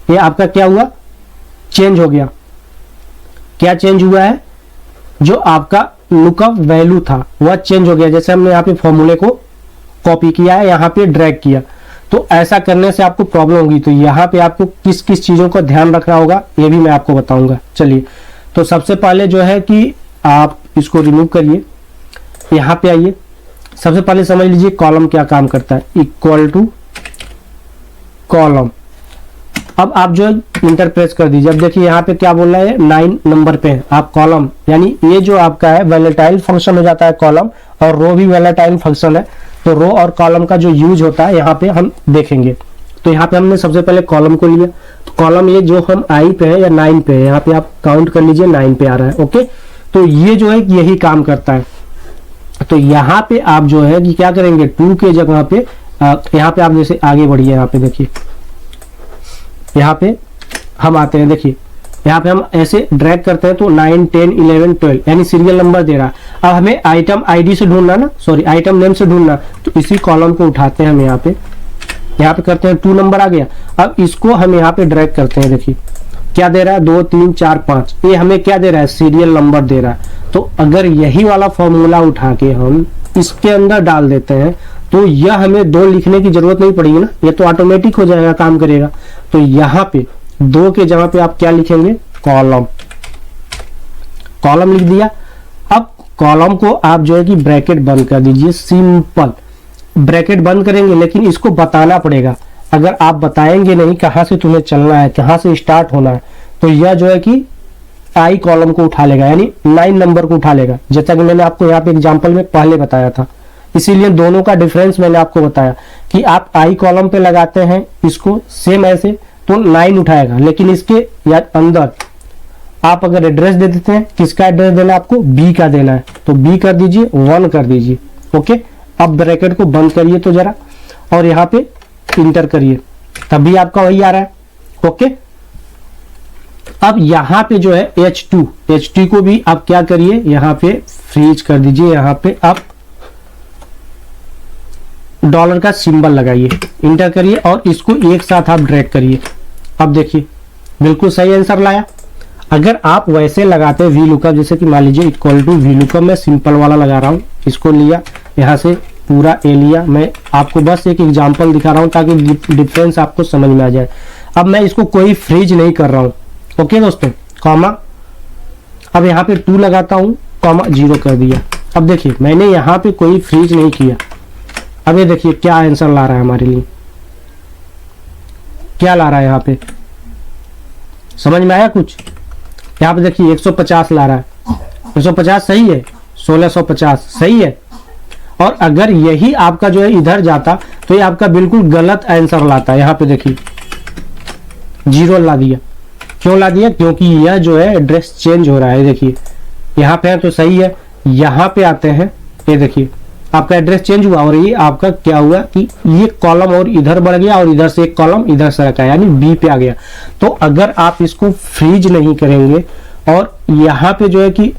ये आपका क्या हुआ, चेंज हो गया। क्या चेंज हुआ है, जो आपका लुकअप वैल्यू था वह चेंज हो गया। जैसे हमने यहाँ पे फॉर्मूले को कॉपी किया है, यहाँ पे ड्रैग किया, तो ऐसा करने से आपको प्रॉब्लम होगी। तो यहाँ पे आपको किस किस चीजों का ध्यान रखना होगा ये भी मैं आपको बताऊंगा। चलिए, तो सबसे पहले जो है कि आप इसको रिमूव करिए, यहाँ पे आइए। सबसे पहले समझ लीजिए कॉलम क्या काम करता है, इक्वल टू कॉलम। अब आप जो इंटर प्रेस कर दीजिए। अब देखिए यहाँ पे क्या बोल रहा है, 9 नंबर पे आप कॉलम, यानी ये जो आपका है वैलेटाइल फंक्शन हो जाता है कॉलम, और रो भी वैलेटाइल फंक्शन है। तो रो और कॉलम का जो यूज होता है यहाँ पे हम देखेंगे। तो यहाँ पे हमने सबसे पहले कॉलम को लिया, तो कॉलम ये जो हम आई पे है या 9 पे है, यहाँ पे आप काउंट कर लीजिए 9 पे आ रहा है। ओके, तो ये जो है यही काम करता है। तो यहाँ पे आप जो है कि क्या करेंगे, 2 के जगह पे यहाँ पे आप जैसे आगे बढ़िए, यहाँ पे देखिए, यहाँ पे हम आते हैं, देखिए यहाँ पे हम ऐसे ड्रैग करते हैं तो 9, 10, 11, 12 यानी सीरियल नंबर दे रहा है। अब हमें आइटम आईडी से ढूंढना ना, सॉरी आइटम नेम से ढूंढना, तो इसी कॉलम को उठाते हैं हम यहाँ पे करते हैं 2 नंबर आ गया। अब इसको हम यहाँ पे ड्रैग करते हैं, देखिए क्या दे रहा है, 2, 3, 4, 5, ये हमें क्या दे रहा है, सीरियल नंबर दे रहा है। तो अगर यही वाला फॉर्मूला उठा के हम इसके अंदर डाल देते हैं तो यह हमें 2 लिखने की जरूरत नहीं पड़ेगी ना, ये तो ऑटोमेटिक हो जाएगा, काम करेगा। तो यहाँ पे 2 के जगह पे आप क्या लिखेंगे, कॉलम लिख दिया। अब कॉलम को आप जो है कि ब्रैकेट बंद कर दीजिए, सिंपल ब्रैकेट बंद करेंगे, लेकिन इसको बताना पड़ेगा। अगर आप बताएंगे नहीं कहां से तुम्हें चलना है, कहां से स्टार्ट होना है, तो यह जो है कि आई कॉलम को उठा लेगा, यानी 9 नंबर को उठा लेगा, जैसा कि मैंने आपको यहाँ पे एग्जांपल में पहले बताया था। इसीलिए दोनों का डिफरेंस मैंने आपको बताया कि आप आई कॉलम पे लगाते हैं इसको सेम ऐसे तो 9 उठाएगा, लेकिन इसके या अंदर आप अगर एड्रेस दे देते हैं, किसका एड्रेस देना है आपको, बी का देना है, तो बी कर दीजिए, 1 कर दीजिए। ओके, अब ब्रैकेट को बंद करिए तो जरा, और यहाँ पे इंटर करिए, तभी आपका वही आ रहा है। ओके, अब यहाँ पे जो है H2 को भी आप क्या करिए, यहाँ पे फ्रीज कर दीजिए। यहाँ पे आप डॉलर का सिंबल लगाइए, इंटर करिए और इसको एक साथ आप ड्रैग करिए। अब देखिए बिल्कुल सही आंसर लाया। अगर आप वैसे लगाते हैं वी लुकअप, जैसे कि मान लीजिए इक्वल टू वी लुकअप, मैं सिंपल वाला लगा रहा हूँ, इसको लिया यहाँ से पूरा ए लिया। मैं आपको बस एक एग्जांपल दिखा रहा हूँ ताकि डिफरेंस आपको समझ में आ जाए। अब मैं इसको कोई फ्रीज नहीं कर रहा हूँ, ओके दोस्तों, कॉमा, अब यहाँ पे 2 लगाता हूँ, कॉमा 0 कर दिया। अब देखिए मैंने यहाँ पे कोई फ्रीज नहीं किया। अब ये देखिए क्या आंसर ला रहा है हमारे लिए, क्या ला रहा है यहाँ पे, समझ में आया कुछ? यहाँ पे देखिए 150 ला रहा है, 150 सही है, 1650 सही है। और अगर यही आपका जो है इधर जाता तो ये आपका बिल्कुल गलत आंसर लाता है। यहाँ पे देखिए 0 ला दिया, क्यों ला दिया? क्योंकि यह जो है एड्रेस चेंज हो रहा है। देखिए यहाँ पे है तो सही है, यहाँ पे आते हैं, ये देखिए आपका एड्रेस चेंज हुआ और ये आपका क्या हुआ कि ये कॉलम और इधर बढ़ गया और इधर से एक कॉलम इधर से रखा, यानी बी पे आ गया। तो अगर आप इसको फ्रीज नहीं करेंगे और यहाँ पे जो है कि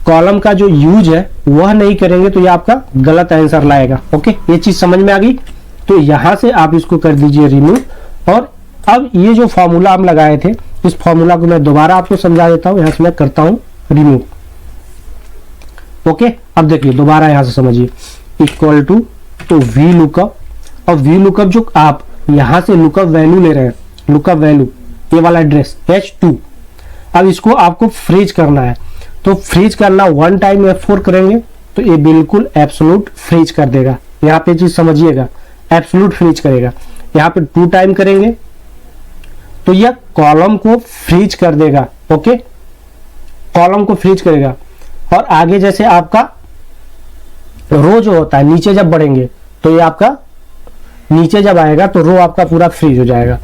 कॉलम का जो यूज है वह नहीं करेंगे तो ये आपका गलत आंसर लाएगा। ओके, ये चीज समझ में आ गई। तो यहां से आप इसको कर दीजिए रिमूव। और अब ये जो फॉर्मूला हम लगाए थे, इस फॉर्मूला को मैं दोबारा आपको समझा देता हूं। यहां से मैं करता हूं रिमूव। ओके, अब देखिए दोबारा यहां से समझिए, इक्वल टू तो वी लुकअप, और वी लुकअप जो आप यहां से लुकअप वैल्यू ले रहे हैं, लुकअप वैल्यू ये वाला एड्रेस H2, अब इसको आपको फ्रीज करना है। तो फ्रीज करना 1 टाइम F4 करेंगे तो ये बिल्कुल एब्सोल्यूट फ्रीज कर देगा। यहाँ पे चीज समझिएगा, एब्सोल्यूट फ्रीज करेगा। यहाँ पे 2 टाइम करेंगे तो यह कॉलम को फ्रीज कर देगा। ओके, कॉलम को फ्रीज करेगा। और आगे जैसे आपका रो जो होता है, नीचे जब बढ़ेंगे तो ये आपका नीचे जब आएगा तो रो आपका पूरा फ्रीज हो जाएगा।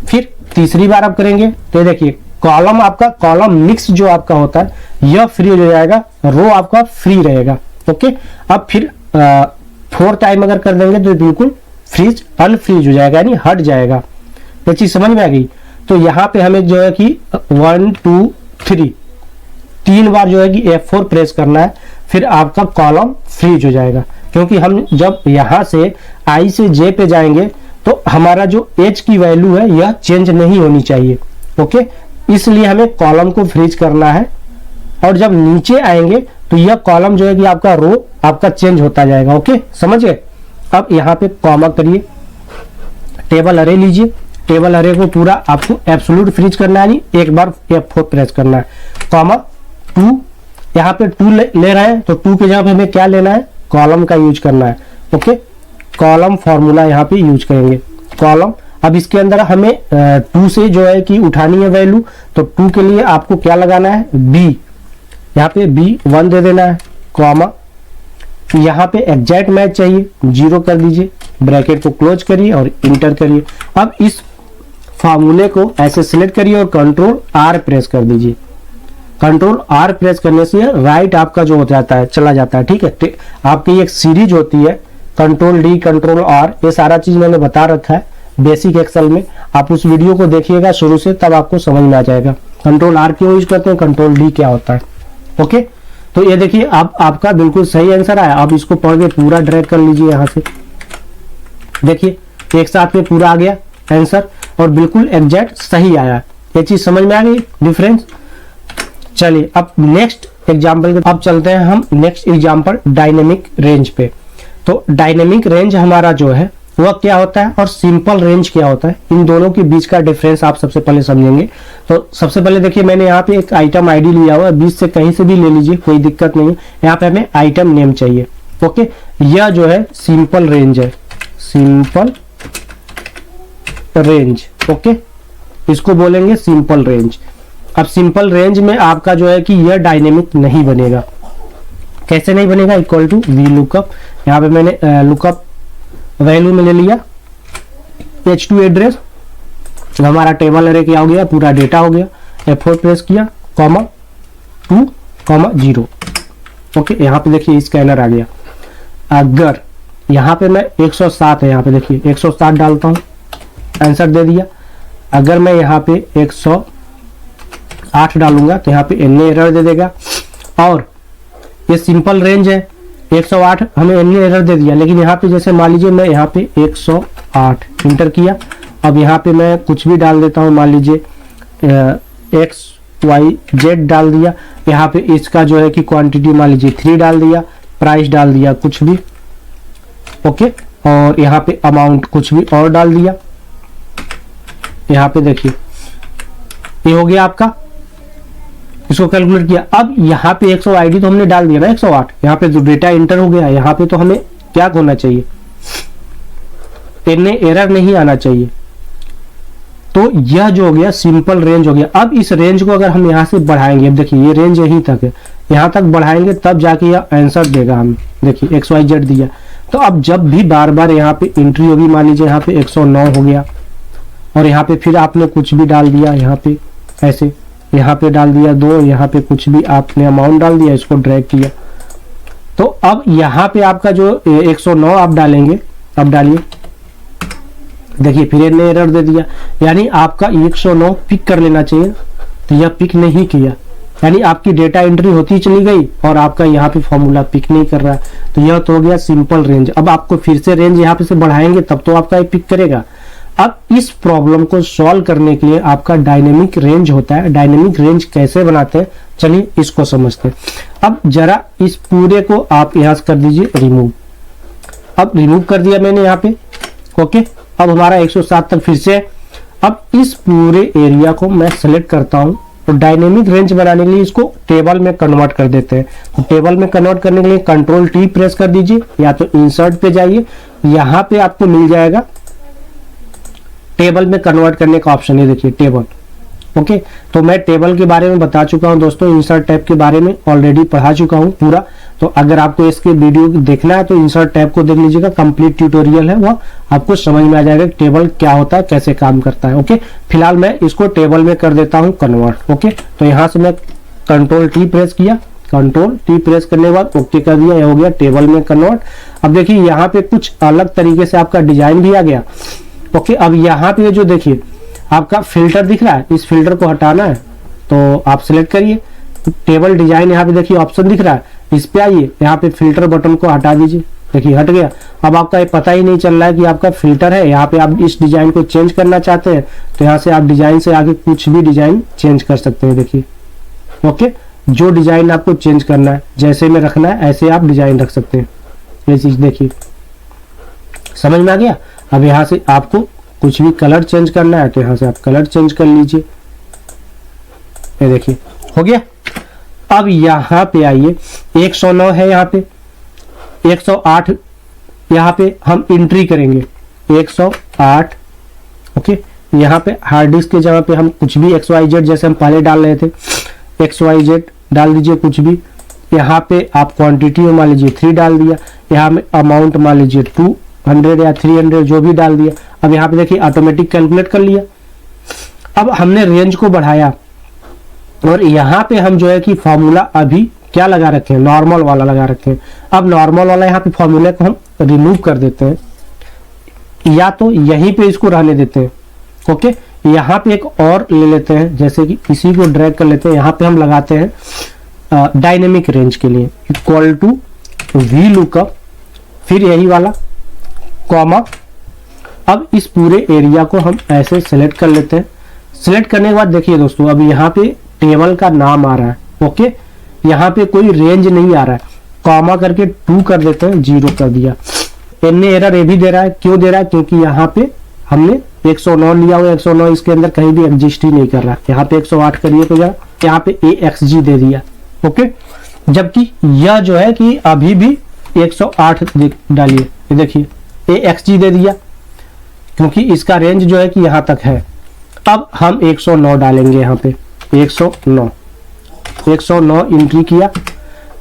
फिर तीसरी बार आप करेंगे तो देखिए कॉलम आपका, कॉलम मिक्स जो आपका होता है यह फ्री हो जाएगा, रो आपका फ्री रहेगा। ओके, अब फिर 4 टाइम अगर कर देंगे तो बिल्कुल फ्रीज अनफ्रीज हो जाएगा, यानी हट जाएगा। ये चीज समझ में आ गई। तो यहाँ पे हमें जो है कि 1 2 3 बार जो है कि F4 प्रेस करना है, फिर आपका कॉलम फ्रीज हो जाएगा। क्योंकि हम जब यहाँ से I से J पे जाएंगे तो हमारा जो H की वैल्यू है यह चेंज नहीं होनी चाहिए। ओके, इसलिए हमें कॉलम को फ्रीज करना है। और जब नीचे आएंगे तो यह कॉलम जो है कि आपका रो आपका चेंज होता जाएगा। ओके, समझे? अब यहाँ पे कॉमा करिए, टेबल अरे लीजिए, टेबल अरे को पूरा आपको एब्सोल्यूट फ्रीज करना है, नहीं एक बार F4 प्रेस करना है, कॉमा 2, यहाँ पे 2 ले रहे हैं तो 2 के जगह पे हमें क्या लेना है, कॉलम का यूज करना है। ओके, कॉलम फॉर्मूला यहाँ पे यूज करेंगे, कॉलम। अब इसके अंदर हमें 2 से जो है कि उठानी है वैल्यू, तो 2 के लिए आपको क्या लगाना है, B, यहाँ पे B1 दे देना है, कॉमा, यहाँ पे एग्जैक्ट मैच चाहिए, 0 कर दीजिए, ब्रैकेट को क्लोज करिए और इंटर करिए। अब इस फार्मूले को ऐसे सिलेक्ट करिए और कंट्रोल R प्रेस कर दीजिए। कंट्रोल R प्रेस करने से राइट आपका जो हो जाता है चला जाता है। ठीक है, आपकी एक सीरीज होती है कंट्रोल D कंट्रोल R, ये सारा चीज मैंने बता रखा है बेसिक एक्सेल में। आप उस वीडियो को देखिएगा शुरू से, तब आपको समझ में आ जाएगा कंट्रोल R क्यों यूज करते हैं, कंट्रोल D क्या होता है। ओके, तो ये देखिए आपका बिल्कुल सही आंसर आया। आप इसको पढ़ के पूरा ड्रैग कर लीजिए यहाँ से, देखिए एक साथ में पूरा आ गया आंसर और बिल्कुल एग्जैक्ट सही आया। ये चीज समझ में आ गई डिफरेंस। चलिए अब नेक्स्ट एग्जाम्पल, अब चलते हैं हम नेक्स्ट एग्जाम्पल डायनेमिक रेंज पे। तो डायनेमिक रेंज हमारा जो है वह क्या होता है और सिंपल रेंज क्या होता है, इन दोनों के बीच का डिफरेंस आप सबसे पहले समझेंगे। तो सबसे पहले देखिए मैंने यहाँ पे एक आइटम आईडी लिया हुआ है, बीच से कहीं से भी ले लीजिए, कोई दिक्कत नहीं है। यहाँ पे हमें आइटम नेम चाहिए। ओके, यह जो है सिंपल रेंज है, सिंपल रेंज। ओके, इसको बोलेंगे सिंपल रेंज। अब सिंपल रेंज में आपका जो है कि यह डायनेमिक नहीं बनेगा। कैसे नहीं बनेगा, इक्वल टू वी लुकअप, यहाँ पे मैंने लुकअप वैल्यू में ले लिया H2 एड्रेस, हमारा टेबल अरे क्या हो गया, पूरा डेटा हो गया। F4 प्रेस किया, कॉमा 2, कॉमा 0। ओके, यहाँ पे देखिए स्कैनर आ गया। अगर यहाँ पे मैं 107 है, यहाँ पे देखिए 107 डालता हूँ, आंसर दे दिया। अगर मैं यहाँ पे 108 डालूंगा तो यहाँ पे एन एरर दे देगा। और ये सिंपल रेंज है, 108 हमें इनने एरर दे दिया, लेकिन यहाँ पे जैसे मान लीजिए मैं यहाँ पे 108 इंटर किया, अब यहाँ पे मैं कुछ भी डाल देता हूँ, मान लीजिए XYZ डाल दिया, यहाँ पे इसका जो है कि क्वांटिटी मान लीजिए 3 डाल दिया, प्राइस डाल दिया कुछ भी, ओके, और यहाँ पे अमाउंट कुछ भी और डाल दिया। यहाँ पे देखिए ये हो गया आपका, इसको कैलकुलेट किया। अब यहाँ पे 100 आईडी तो हमने डाल दिया ना 108, यहाँ पे जो डेटा इंटर हो गया, यहाँ पे तो हमें क्या होना चाहिए, इनमें एरर नहीं आना चाहिए। तो यह जो हो गया सिंपल रेंज हो गया। अब इस रेंज को अगर हम यहाँ से बढ़ाएंगे, अब देखिए ये रेंज यहीं तक है, यहाँ तक बढ़ाएंगे तब जाके यह आंसर देगा हमें। देखिए XYZ दिया, तो अब जब भी बार बार यहाँ पे एंट्री होगी, मान लीजिए यहाँ पे 109 हो गया, और यहाँ पे फिर आपने कुछ भी डाल दिया, यहाँ पे ऐसे यहाँ पे डाल दिया 2, यहाँ पे कुछ भी आपने अमाउंट डाल दिया, इसको ड्रैग किया, तो अब यहाँ पे आपका जो 109 आप डालेंगे, अब डालिए, देखिए फिर इन्हें एरर दे दिया, यानी आपका 109 पिक कर लेना चाहिए, तो यह पिक नहीं किया, यानी आपकी डेटा एंट्री होती चली गई और आपका यहाँ पे फॉर्मूला पिक नहीं कर रहा है। तो यह तो हो गया सिंपल रेंज। अब आपको फिर से रेंज यहाँ पे से बढ़ाएंगे तब तो आपका ये पिक करेगा। अब इस प्रॉब्लम को सॉल्व करने के लिए आपका डायनेमिक रेंज होता है। डायनेमिक रेंज कैसे बनाते हैं, चलिए इसको समझते हैं। अब जरा इस पूरे को आप यहाँ से कर दीजिए रिमूव। अब रिमूव कर दिया मैंने यहाँ पे, ओके। अब हमारा 107 तक फिर से। अब इस पूरे एरिया को मैं सेलेक्ट करता हूँ, तो डायनेमिक रेंज बनाने के लिए इसको टेबल में कन्वर्ट कर देते हैं। तो टेबल में कन्वर्ट करने के लिए कंट्रोल T प्रेस कर दीजिए, या तो इंसर्ट पे जाइए, यहाँ पे आपको मिल जाएगा टेबल में कन्वर्ट करने का ऑप्शन है, देखिए टेबल, ओके। तो मैं टेबल के बारे में बता चुका हूं दोस्तों, इंसर्ट टैब के बारे में ऑलरेडी पढ़ा चुका हूं पूरा। तो अगर आपको इसके वीडियो देखना है तो इंसर्ट टैब को देख लीजिएगा, कंप्लीट ट्यूटोरियल है, वह आपको समझ में आ जाएगा टेबल क्या होता है, कैसे काम करता है, ओके। फिलहाल मैं इसको टेबल में कर देता हूं कन्वर्ट, ओके। तो यहाँ से मैं कंट्रोल T प्रेस किया, कंट्रोल T प्रेस करने के बाद ओके कर दिया, यह हो गया टेबल में कन्वर्ट। अब देखिए यहाँ पे कुछ अलग तरीके से आपका डिजाइन भी आ गया, ओके। अब यहाँ पे जो देखिए आपका फिल्टर दिख रहा है, इस फिल्टर को हटाना है तो आप सिलेक्ट करिए, टेबल डिजाइन यहाँ पे देखिए ऑप्शन दिख रहा है, इस पे आइए, यहाँ पे फिल्टर बटन को हटा दीजिए, देखिए हट गया। अब आपका ये पता ही नहीं चल रहा है कि आपका फिल्टर है। यहाँ पे आप इस डिजाइन को चेंज करना चाहते हैं तो यहाँ से आप डिजाइन से आगे कुछ भी डिजाइन चेंज कर सकते हैं, देखिए, ओके। जो डिजाइन आपको चेंज करना है, जैसे में रखना है ऐसे आप डिजाइन रख सकते हैं। ये चीज देखिए समझ में आ गया। अब यहाँ से आपको कुछ भी कलर चेंज करना है तो यहाँ से आप कलर चेंज कर लीजिए, ये देखिए हो गया। अब यहाँ पे आइए, 109 है यहाँ पे, 108 यहाँ पे हम एंट्री करेंगे, 108, ओके। यहाँ पे हार्ड डिस्क के जगह पे हम कुछ भी XYZ जैसे हम पहले डाल रहे थे, XYZ डाल दीजिए कुछ भी। यहाँ पे आप क्वांटिटी में मान लीजिए 3 डाल दिया, यहाँ में अमाउंट मान लीजिए 200 या 300 जो भी डाल दिया। अब यहाँ पे देखिए ऑटोमेटिक कैलकुलेट कर लिया। अब हमने रेंज को बढ़ाया और यहाँ पे हम जो है कि फॉर्मूला अभी क्या लगा रखे हैं, नॉर्मल वाला लगा रखे हैं। अब नॉर्मल वाला यहाँ पे फॉर्मूला को हम रिमूव कर देते हैं, या तो यहीं पे इसको रहने देते हैं, ओके। यहाँ पे एक और ले लेते हैं, जैसे कि इसी को ड्रैग कर लेते हैं, यहाँ पे हम लगाते हैं डायनेमिक रेंज के लिए इक्वल टू VLOOKUP, फिर यही वाला कॉमा। अब इस पूरे एरिया को हम ऐसे सेलेक्ट कर लेते हैं। सिलेक्ट करने के बाद देखिए दोस्तों, अब यहाँ पे टेबल का नाम आ रहा है, ओके। यहाँ पे कोई रेंज नहीं आ रहा है, कॉमा करके 2 कर देते हैं, 0 कर दिया। इनने एरर ये भी दे रहा है, क्यों दे रहा है, क्योंकि यहाँ पे हमने 109 लिया हुआ, 109 इसके अंदर कहीं भी एग्जिस्ट ही नहीं कर रहा। यहाँ पे 108 करिए तो यहाँ पे AXG दे दिया, ओके। जबकि यह जो है कि अभी भी 108 डालिए, ये देखिए AXG दे दिया, क्योंकि इसका रेंज जो है कि यहाँ तक है। अब हम 109 डालेंगे, यहाँ पे 109 एंट्री किया,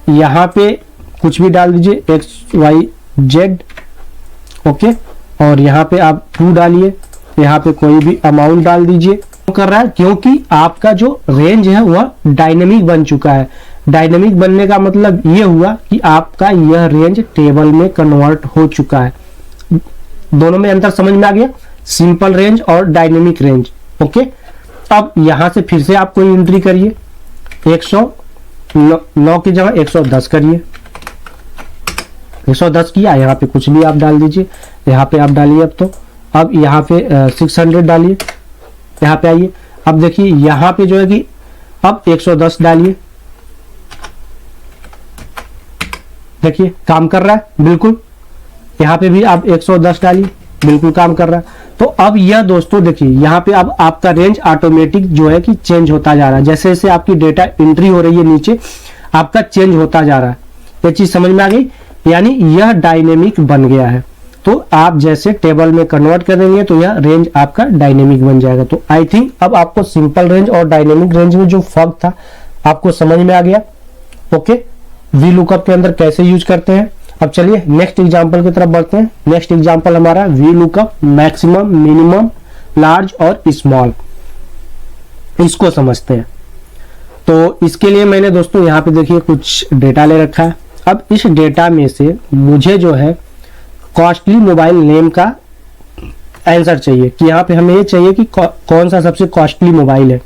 यहाँ पे कुछ भी डाल दीजिए XYZ, ओके। और यहाँ पे आप 2 डालिए, यहाँ पे कोई भी अमाउंट डाल दीजिए। क्यों कर रहा है, क्योंकि आपका जो रेंज है वह डायनेमिक बन चुका है। डायनेमिक बनने का मतलब ये हुआ कि आपका यह रेंज टेबल में कन्वर्ट हो चुका है। दोनों में अंतर समझ में आ गया, सिंपल रेंज और डायनेमिक रेंज, ओके। अब यहां से फिर से आप कोई एंट्री करिए, 109 की जगह 110 करिए, 110 किया, यहाँ पे कुछ भी आप डाल दीजिए, यहाँ पे आप डालिए। अब यहाँ पे 600 डालिए, यहाँ पे आइए। अब देखिए यहाँ पे जो है कि अब 110 डालिए, देखिए काम कर रहा है बिल्कुल। यहाँ पे भी आप 110 डालिए, बिल्कुल काम कर रहा है। तो अब यह दोस्तों देखिए यहाँ पे अब आपका रेंज ऑटोमेटिक जो है कि चेंज होता जा रहा है, जैसे जैसे आपकी डेटा एंट्री हो रही है नीचे आपका चेंज होता जा रहा है। ये चीज समझ में आ गई, यानी यह डायनेमिक बन गया है। तो आप जैसे टेबल में कन्वर्ट कर देंगे तो यह रेंज आपका डायनेमिक बन जाएगा। तो आई थिंक अब आपको सिंपल रेंज और डायनेमिक रेंज में जो फर्क था आपको समझ में आ गया। ओके, वी लुकअप के अंदर कैसे यूज करते हैं। अब चलिए नेक्स्ट एग्जांपल की तरफ बढ़ते हैं। नेक्स्ट एग्जांपल हमारा V lookup maximum, minimum, large और स्मॉल, इसको समझते हैं। तो इसके लिए मैंने दोस्तों यहाँ पे देखिए कुछ डेटा ले रखा है। अब इस डेटा में से मुझे जो है कॉस्टली मोबाइल नेम का आंसर चाहिए कि यहाँ पे हमें ये चाहिए कि कौन सा सबसे कॉस्टली मोबाइल है।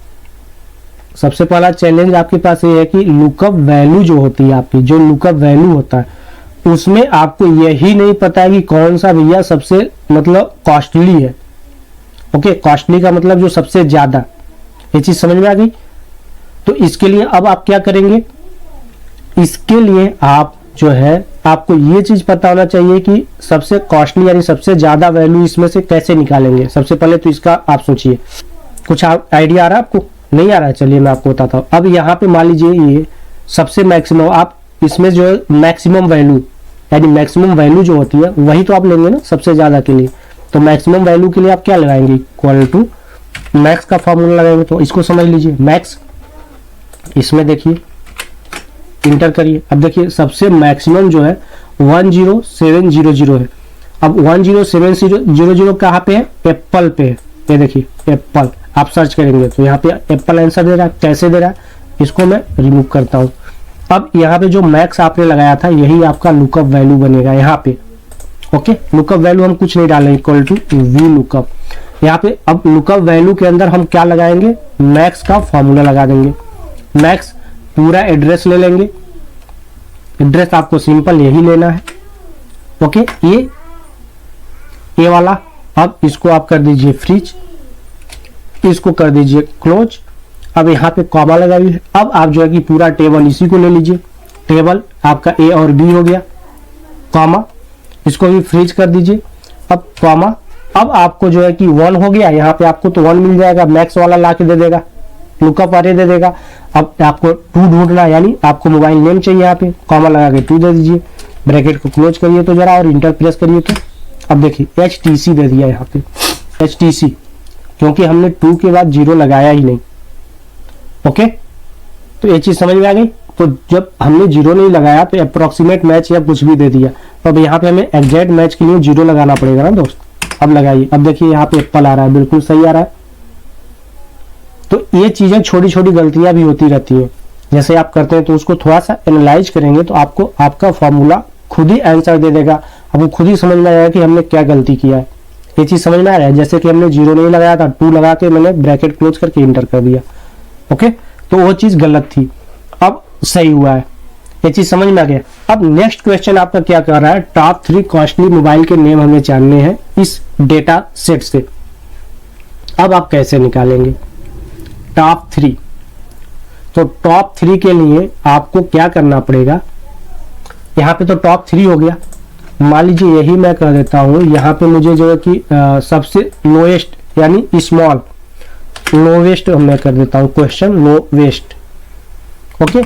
सबसे पहला चैलेंज आपके पास ये है कि लुकअप वैल्यू जो होती है आपकी, जो लुकअप वैल्यू होता है उसमें आपको यही नहीं पता है कि कौन सा भैया सबसे मतलब कॉस्टली है। ओके, कॉस्टली का मतलब जो सबसे ज्यादा, ये चीज समझ में आ गई। तो इसके लिए अब आप क्या करेंगे, इसके लिए आप जो है आपको ये चीज पता होना चाहिए कि सबसे कॉस्टली यानी सबसे ज्यादा वैल्यू इसमें से कैसे निकालेंगे। सबसे पहले तो इसका आप सोचिए, कुछ आइडिया आ रहा है आपको? नहीं आ रहा है, चलिए मैं आपको बताता हूँ। अब यहाँ पे मान लीजिए ये सबसे मैक्सिमम, आप इसमें जो है मैक्सिमम वैल्यू यानी मैक्सिमम वैल्यू जो होती है वही तो आप लेंगे ना सबसे ज्यादा के लिए। तो मैक्सिमम वैल्यू के लिए आप क्या लगाएंगे, इक्वल टू मैक्स का फॉर्मूला लगाएंगे। तो इसको समझ लीजिए मैक्स, इसमें देखिए इंटर करिए। अब देखिए सबसे मैक्सिमम जो है 10700 है। अब 10700 कहाँ पे है, एप्पल पे है। ये देखिए एप्पल, आप सर्च करेंगे तो यहाँ पे एप्पल आंसर दे रहा है। कैसे दे रहा है, इसको मैं रिमूव करता हूँ। अब यहाँ पे जो मैक्स आपने लगाया था यही आपका लुकअप वैल्यू बनेगा यहाँ पे। ओके, लुकअप वैल्यू हम कुछ नहीं डालेंगे, इक्वल टू वी लुकअप। यहाँ पे अब लुकअप वैल्यू के अंदर हम क्या लगाएंगे, मैक्स का फॉर्मूला लगा देंगे। मैक्स पूरा एड्रेस ले लेंगे, एड्रेस आपको सिंपल यही लेना है। ओके, ये वाला। अब इसको आप कर दीजिए फ्रीज, इसको कर दीजिए क्लोज। अब यहाँ पे कॉमा लगाइए। अब आप जो है कि पूरा टेबल इसी को ले लीजिए, टेबल आपका ए और बी हो गया, कॉमा, इसको भी फ्रीज कर दीजिए। अब कॉमा, अब आपको जो है कि 1 हो गया, यहाँ पे आपको तो 1 मिल जाएगा, मैक्स वाला ला के दे देगा, लुकअप अरे दे देगा। अब आपको 2 ढूंढना, यानी आपको मोबाइल नेम चाहिए, यहाँ पे कॉमा लगा के 2 दे दीजिए, ब्रैकेट को क्लोज करिए तो जरा और इंटर प्रेस करिए। तो अब देखिए HTC दे दिया यहाँ पे, HTC, क्योंकि हमने 2 के बाद 0 लगाया ही नहीं। ओके, तो ये चीज समझ में आ गई। तो जब हमने 0 नहीं लगाया तो अप्रोक्सीमेट मैच या कुछ भी दे दिया, तो अब यहाँ पे हमें एग्जैक्ट मैच के लिए 0 लगाना पड़ेगा ना दोस्त। अब लगाइए, अब देखिए यहाँ पे एप्पल आ रहा है, बिल्कुल सही आ रहा है। तो ये चीजें छोटी छोटी गलतियां भी होती रहती है, जैसे आप करते हैं तो उसको थोड़ा सा एनालाइज करेंगे तो आपको आपका फॉर्मूला खुद ही आंसर दे देगा। आपको खुद ही समझ में आएगा कि हमने क्या गलती किया है। ये चीज समझ में आ रहा है, जैसे कि हमने 0 नहीं लगाया था, 2 लगा के मैंने ब्रैकेट क्लोज करके इंटर कर दिया। ओके, तो वो चीज गलत थी, अब सही हुआ है। ये चीज समझ में आ गया। अब नेक्स्ट क्वेश्चन आपका क्या कर रहा है, टॉप 3 कॉस्टली मोबाइल के नेम हमें जानने हैं इस डेटा सेट से। अब आप कैसे निकालेंगे टॉप 3? तो टॉप 3 के लिए आपको क्या करना पड़ेगा, यहाँ पे तो टॉप 3 हो गया, मान लीजिए यही मैं कर देता हूँ। यहाँ पे मुझे जो है कि सबसे लोएस्ट यानी स्मॉल, लोवेस्ट मैं कर देता हूँ question, lowest. Okay,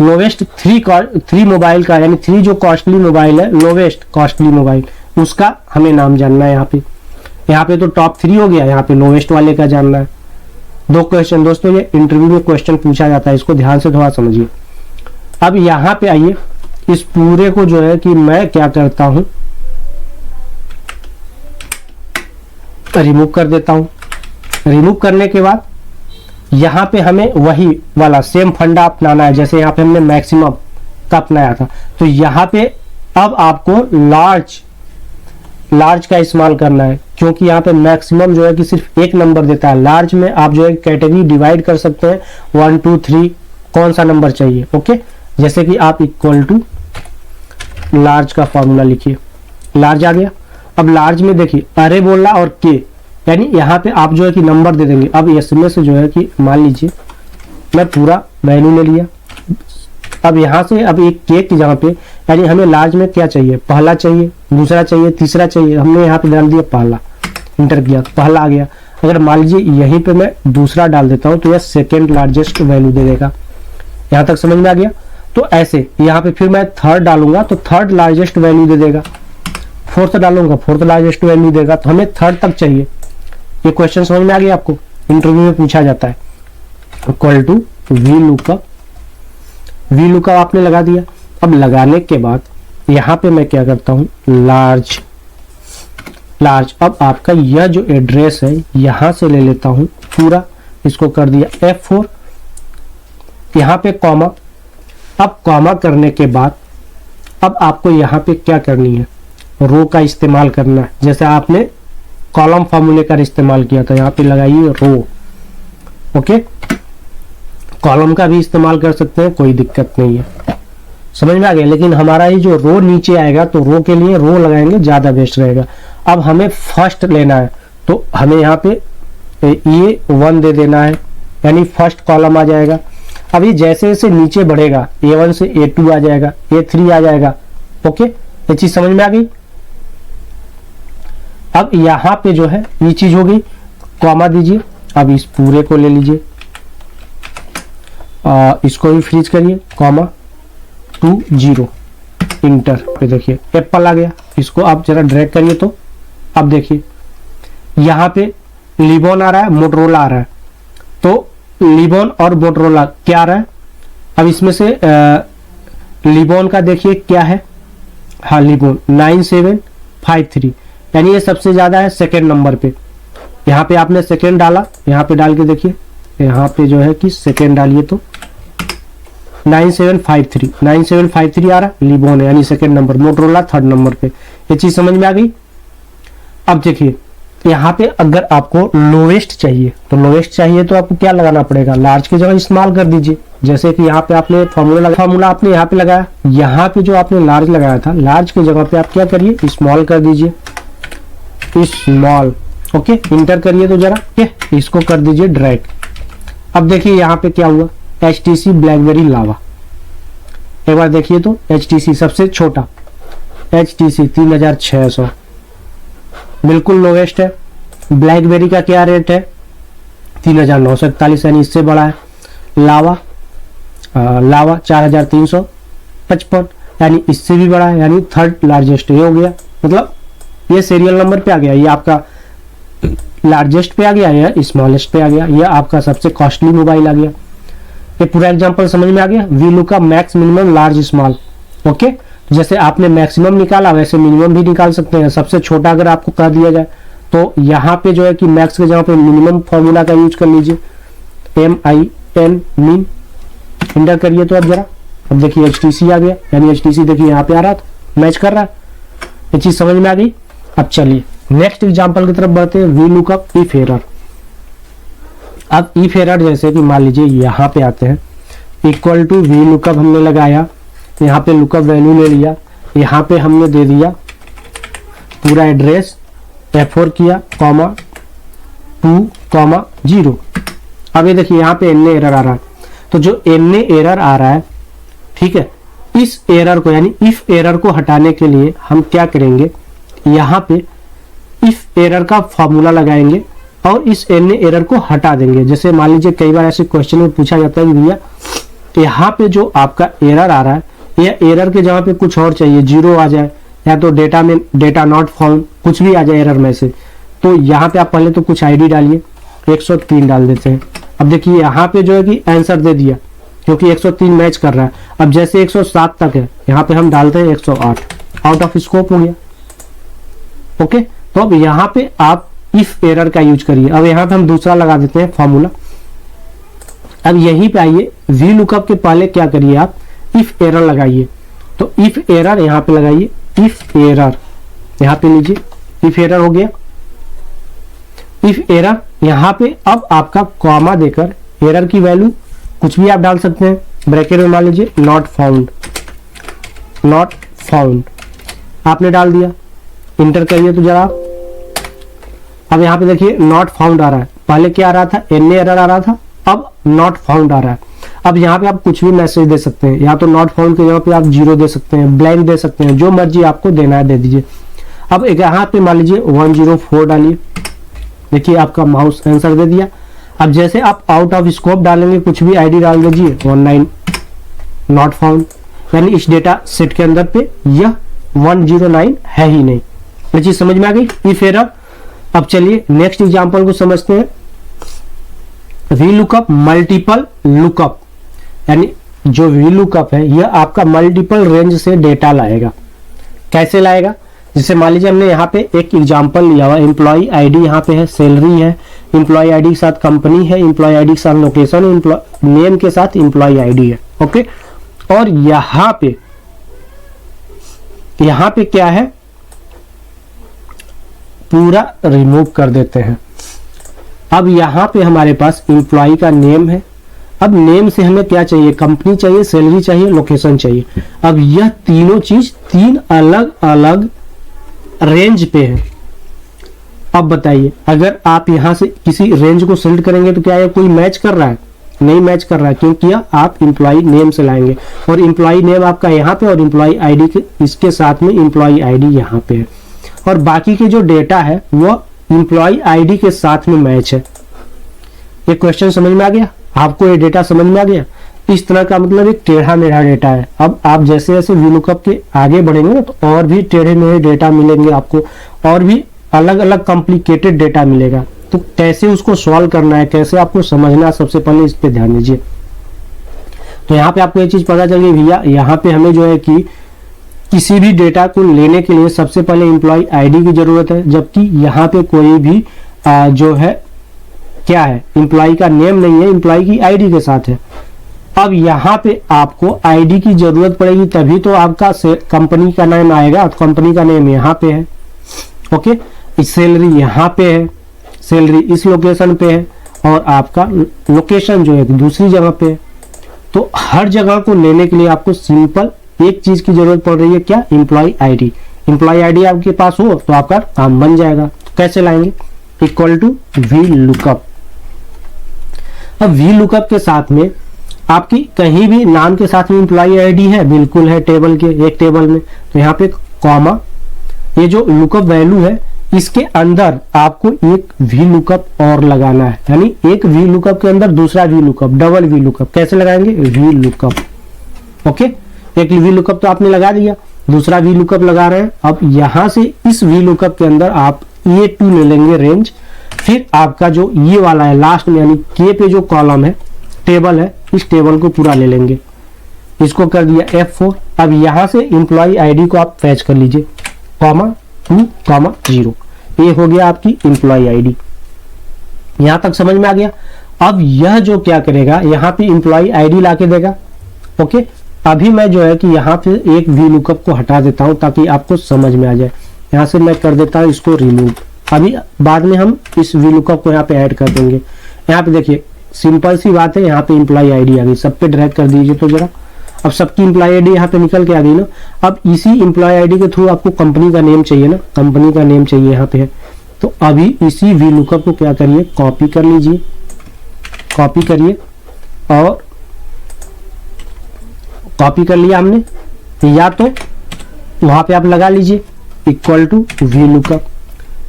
lowest 3 mobile का, यानी 3 जो कॉस्टली मोबाइल है, लोवेस्ट कॉस्टली मोबाइल, उसका हमें नाम जानना है। यहाँ पे तो टॉप 3 हो गया, यहाँ पे लोवेस्ट वाले का जानना है। 2 क्वेश्चन दोस्तों, ये इंटरव्यू में क्वेश्चन पूछा जाता है, इसको ध्यान से थोड़ा समझिए। अब यहाँ पे आइए, इस पूरे को जो है कि मैं क्या करता हूं, रिमूव कर देता हूं। रिमूव करने के बाद यहां पे हमें वही वाला सेम फंडा अपनाना है, जैसे यहां पे हमने मैक्सिमम का अपनाया था। तो यहां पे अब आपको लार्ज का इस्तेमाल करना है, क्योंकि यहाँ पे मैक्सिमम जो है कि सिर्फ एक नंबर देता है। लार्ज में आप जो है कैटेगरी डिवाइड कर सकते हैं, 1 2 3 कौन सा नंबर चाहिए। ओके, जैसे कि आप इक्वल टू लार्ज का फॉर्मूला लिखिए, लार्ज आ गया। अब लार्ज में देखिए अरे बोल रहा और के, यानी यहाँ पे आप जो है कि नंबर दे देंगे। अब इसमें से जो है कि मान लीजिए मैं पूरा वैल्यू ले लिया। अब यहाँ से अब एक के की जगह पे, यानी हमें लार्ज में क्या चाहिए, पहला चाहिए, दूसरा चाहिए, तीसरा चाहिए, हमने यहाँ पे डाल दिया पहला, इंटर किया पहला आ गया। अगर मान लीजिए यहीं पे मैं दूसरा डाल देता हूँ तो यह सेकेंड लार्जेस्ट वैल्यू दे देगा। यहाँ तक समझ में आ गया। तो ऐसे यहाँ पे फिर मैं थर्ड डालूंगा तो थर्ड लार्जेस्ट वैल्यू दे देगा, फोर्थ डालूंगा फोर्थ लार्जेस्ट वैल्यू देगा। तो हमें थर्ड तक चाहिए। ये क्वेश्चन समझ में आ गया आपको, इंटरव्यू में पूछा जाता है। Equal to V lookup, V lookup आपने लगा दिया। अब लगाने के बाद यहाँ पे मैं क्या करता हूँ, लार्ज, लार्ज। अब आपका यह जो एड्रेस है यहाँ से ले लेता हूँ पूरा, इसको कर दिया F4, यहाँ पे कॉमा। अब कॉमा करने के बाद अब आपको यहाँ पे क्या करनी है, रो का इस्तेमाल करना है। जैसे आपने कॉलम फार्मूले का इस्तेमाल किया था, यहाँ पे लगाइए रो। ओके, कॉलम का भी इस्तेमाल कर सकते हैं, कोई दिक्कत नहीं है, समझ में आ गया। लेकिन हमारा ये जो रो नीचे आएगा तो रो के लिए रो लगाएंगे, ज्यादा बेस्ट रहेगा। अब हमें फर्स्ट लेना है तो हमें यहाँ पे A1 दे देना है, यानी फर्स्ट कॉलम आ जाएगा। अभी जैसे जैसे नीचे बढ़ेगा A1 से A2 आ जाएगा, A3 आ जाएगा। ओके, ये चीज समझ में आ गई। अब यहाँ पे जो है ये चीज हो गई, कॉमा दीजिए। अब इस पूरे को ले लीजिए, इसको भी फ्रीज करिए, कॉमा 2 0 इंटर पे देखिए एप्पल आ गया। इसको आप जरा ड्रैग करिए तो अब देखिए यहाँ पे लिबॉन आ रहा है, मोटरोला आ रहा है। तो लिबॉन और मोटरोला क्या आ रहा है, अब इसमें से लिबॉन का देखिए क्या है, हाँ लिबॉन 9753, यानी ये सबसे ज्यादा है सेकेंड नंबर पे। यहाँ पे आपने सेकेंड डाला, यहाँ पे डाल के देखिए, यहाँ पे जो है कि सेकेंड डालिए तो 9753 आ रहा है, लिबॉन है यानी second number, Motorola third number पे। ये चीज समझ में आ गई। अब देखिए यहाँ पे अगर आपको लोवेस्ट चाहिए तो लोवेस्ट चाहिए तो आपको क्या लगाना पड़ेगा, लार्ज की जगह इस्तेमाल कर दीजिए। जैसे कि यहाँ पे आपने फार्मूला आपने यहाँ पे लगाया, यहाँ पे जो आपने लार्ज लगाया था, लार्ज की जगह पे आप क्या करिए, स्मॉल कर दीजिए, स्मॉल। ओके, इंटर करिए तो जरा, इसको कर दीजिए ड्रैग। अब देखिए यहाँ पे क्या हुआ, HTC ब्लैकबेरी लावा। एक बार देखिए तो HTC सबसे छोटा, HTC 3600 बिल्कुल लोवेस्ट है। ब्लैकबेरी का क्या रेट है, 3941, यानी इससे बड़ा है। लावा लावा 4355, यानी इससे भी बड़ा है, यानी थर्ड लार्जेस्ट ये हो गया। मतलब ये सीरियल नंबर पे आ गया, ये आपका लार्जेस्ट पे आ गया, या स्मॉलेस्ट पे आ गया, यह आपका सबसे कॉस्टली मोबाइल आ गया। ये पूरा एग्जांपल समझ में आ गया। V lookup max, minimum, large, small. Okay, जैसे आपने मैक्सिमम निकाला वैसे मिनिमम भी निकाल सकते हैं। सबसे छोटा अगर आपको कह दिया जाए तो यहाँ पे जो है कि मैक्स के जगह पे मिनिमम फॉर्मूला का यूज कर लीजिए, MIN मीन। इंटर करिए तो अब जरा, अब देखिए HTC आ गया, यानी HTC देखिए यहाँ पे आ रहा था, मैच कर रहा है। ये चीज समझ में आ गई। अब चलिए नेक्स्ट एग्जांपल की तरफ बढ़ते हैं, वी लुकअप इफ एरर। अब इफ एरर जैसे कि मान लीजिए यहाँ पे आते हैं, इक्वल टू वी लुकअप हमने लगाया, यहाँ पे लुकअप वैल्यू ले लिया, यहाँ पे हमने दे दिया पूरा एड्रेस, F4 किया, कॉमा 2 0। अब ये देखिए यहाँ पे NA एरर आ रहा है। तो जो NA एरर आ रहा है, ठीक है, इस एरर को यानी इफ एरर को हटाने के लिए हम क्या करेंगे, यहाँ पे इफ एरर का फॉर्मूला लगाएंगे और इस NA एरर को हटा देंगे। जैसे मान लीजिए कई बार ऐसे क्वेश्चन में पूछा जाता है कि भैया यहाँ पे जो आपका एरर आ रहा है, यह एरर के जगह पे कुछ और चाहिए, 0 आ जाए या तो डेटा में डेटा नॉट फाउंड, कुछ भी आ जाए एरर में से। तो यहाँ पे आप पहले तो कुछ ID डालिए, 103 डाल देते हैं। अब देखिए यहाँ पे जो है कि आंसर दे दिया, क्योंकि 103 मैच कर रहा है। अब जैसे 107 तक है, यहाँ पे हम डालते हैं 108, आउट ऑफ स्कोप हो गया। ओके, तो अब यहाँ पे आप इफ एरर का यूज करिए। अब यहाँ पे हम दूसरा लगा देते हैं फॉर्मूला। अब यहीं पे आइए, वी लुकअप के पहले क्या करिए, आप इफ एरर लगाइए। तो इफ एरर यहाँ पे लगाइए, इफ एरर यहाँ पे लीजिए, इफ एरर हो गया। इफ एरर यहाँ पे अब आपका कॉमा देकर एरर की वैल्यू कुछ भी आप डाल सकते हैं, ब्रैकेट में मान लीजिए नॉट फाउंड आपने डाल दिया, इंटर करिए तो जरा। अब यहाँ पे देखिए नॉट फाउंड आ रहा है, पहले क्या आ रहा था, एन एरर आ रहा था, अब नॉट फाउंड आ रहा है। अब यहाँ पे आप कुछ भी मैसेज दे सकते हैं, या तो नॉट फाउंड के जगह पे आप 0 दे सकते हैं, ब्लैंक दे सकते हैं, जो मर्जी आपको देना है दे दीजिए। अब एक यहाँ पे मान लीजिए 104 डालिए, देखिए आपका माउस आंसर दे दिया। अब जैसे आप आउट ऑफ स्कोप डालेंगे, कुछ भी आईडी डाल दीजिए 19 नॉट फाउंड, यानी इस डेटा सेट के अंदर पे यह 109 है ही नहीं। ये चीज समझ में आ गई, इफ एरर। अब चलिए नेक्स्ट एग्जांपल को समझते हैं। वी लुकअप मल्टीपल लुकअप, यानी जो वी लुकअप है यह आपका मल्टीपल रेंज से डेटा लाएगा। कैसे लाएगा, जैसे मान लीजिए हमने यहाँ पे एक एग्जांपल लिया हुआ, एम्प्लॉय आईडी यहाँ पे है, सैलरी है, एम्प्लॉय आईडी के साथ कंपनी है, एम्प्लॉय आईडी के साथ लोकेशन, नेम के साथ एम्प्लॉय आईडी है, ओके। और यहाँ पे क्या है, पूरा रिमूव कर देते हैं। अब यहाँ पे हमारे पास एम्प्लॉय का नेम है। अब नेम से हमें क्या चाहिए, कंपनी चाहिए, सैलरी चाहिए, लोकेशन चाहिए। अब यह तीनों चीज 3 अलग अलग रेंज पे है। अब बताइए, अगर आप यहां से किसी रेंज को सेलेक्ट करेंगे तो क्या ये कोई मैच कर रहा है, नहीं मैच कर रहा है, क्योंकि आप एम्प्लॉय नेम से लाएंगे, और एम्प्लॉय नेम आपका यहाँ पे, और एम्प्लॉय आईडी के इसके साथ में एम्प्लॉय आईडी यहाँ पे है, और बाकी के जो डेटा है वो एम्प्लॉय आईडी के साथ में मैच है। ये क्वेश्चन समझ में आ गया आपको, ये डेटा समझ में आ गया। इस तरह का मतलब एक टेढ़ा मेढ़ा डेटा है। अब आप जैसे जैसे वीलुकअप के आगे बढ़ेंगे ना, तो और भी टेढ़े मेढ़े डेटा मिलेंगे आपको, और भी अलग अलग कॉम्प्लिकेटेड डेटा मिलेगा। तो कैसे उसको सॉल्व करना है, कैसे आपको समझना है, सबसे पहले इस पे ध्यान दीजिए। तो यहाँ पे आपको ये चीज पता चल गई भैया, यहाँ पे हमें जो है कि किसी भी डेटा को लेने के लिए सबसे पहले एम्प्लॉय आईडी की जरूरत है, जबकि यहाँ पे कोई भी जो है क्या है, एम्प्लॉय का नेम नहीं है, एम्प्लॉय की आईडी के साथ है। अब यहाँ पे आपको आईडी की जरूरत पड़ेगी, तभी तो आपका कंपनी का नाम आएगा। तो कंपनी का नेम यहाँ पे है, ओके। सैलरी यहाँ पे है, सैलरी इस लोकेशन पे है, और आपका लोकेशन जो है दूसरी जगह पे है। तो हर जगह को लेने के लिए आपको सिंपल एक चीज की जरूरत पड़ रही है, क्या, एम्प्लॉय आईडी। एम्प्लॉय आईडी आपके पास हो तो आपका काम बन जाएगा। तो कैसे लाएंगे, इक्वल टू वी लुकअप। अब वी लुकअप के साथ में आपकी कहीं भी नाम के साथ में एम्प्लॉय आईडी है, बिल्कुल है, टेबल के एक टेबल में, तो यहाँ पे कॉमा, ये जो लुकअप वैल्यू है इसके अंदर आपको एक वी लुकअप और लगाना है, यानी एक वी लुकअप के अंदर दूसरा V lookup, double V lookup. कैसे लगाएंगे, वी लुकअप, ओके। एक वी लुकअप तो आपने लगा दिया, दूसरा वी लुकअप लगा रहे हैं। अब यहां से इस वी लुकअप के अंदर आप A2 ले लेंगे रेंज, फिर आपका जो ये वाला है लास्ट में, यानी के पे जो कॉलम है, टेबल है, इस टेबल को पूरा ले लेंगे, इसको कर दिया F4। अब यहां से एम्प्लॉय आईडी को आप फैच कर लीजिए, कॉमा 2, 0। ये हो गया आपकी एम्प्लॉय आईडी। यहां तक समझ में आ गया। अब यह जो क्या करेगा, यहाँ पे एम्प्लॉय आईडी लाके देगा, ओके। अभी मैं जो है कि यहाँ पे एक वी लुकअप को हटा देता हूं ताकि आपको समझ में आ जाए। यहाँ से मैं कर देता हूँ इसको रिमूव, अभी बाद में हम इस वी लुकअप को यहाँ पे ऐड कर देंगे। यहाँ पे देखिए सिंपल सी बात है, यहाँ पे एम्प्लॉय आईडी आ गई, सब पे ड्रैग कर दीजिए तो जरा। अब सबकी एम्प्लॉय आईडी यहाँ पे निकल के आ गई ना। अब इसी एम्प्लॉय आईडी के थ्रू आपको कंपनी का नेम चाहिए ना, कंपनी का नेम चाहिए यहाँ पे है। तो अभी इसी वी लुकअप को क्या करिए, कॉपी कर लीजिए, कॉपी करिए, और कॉपी कर लिया हमने, या तो वहां पे आप लगा लीजिए इक्वल टू वी लुकअप।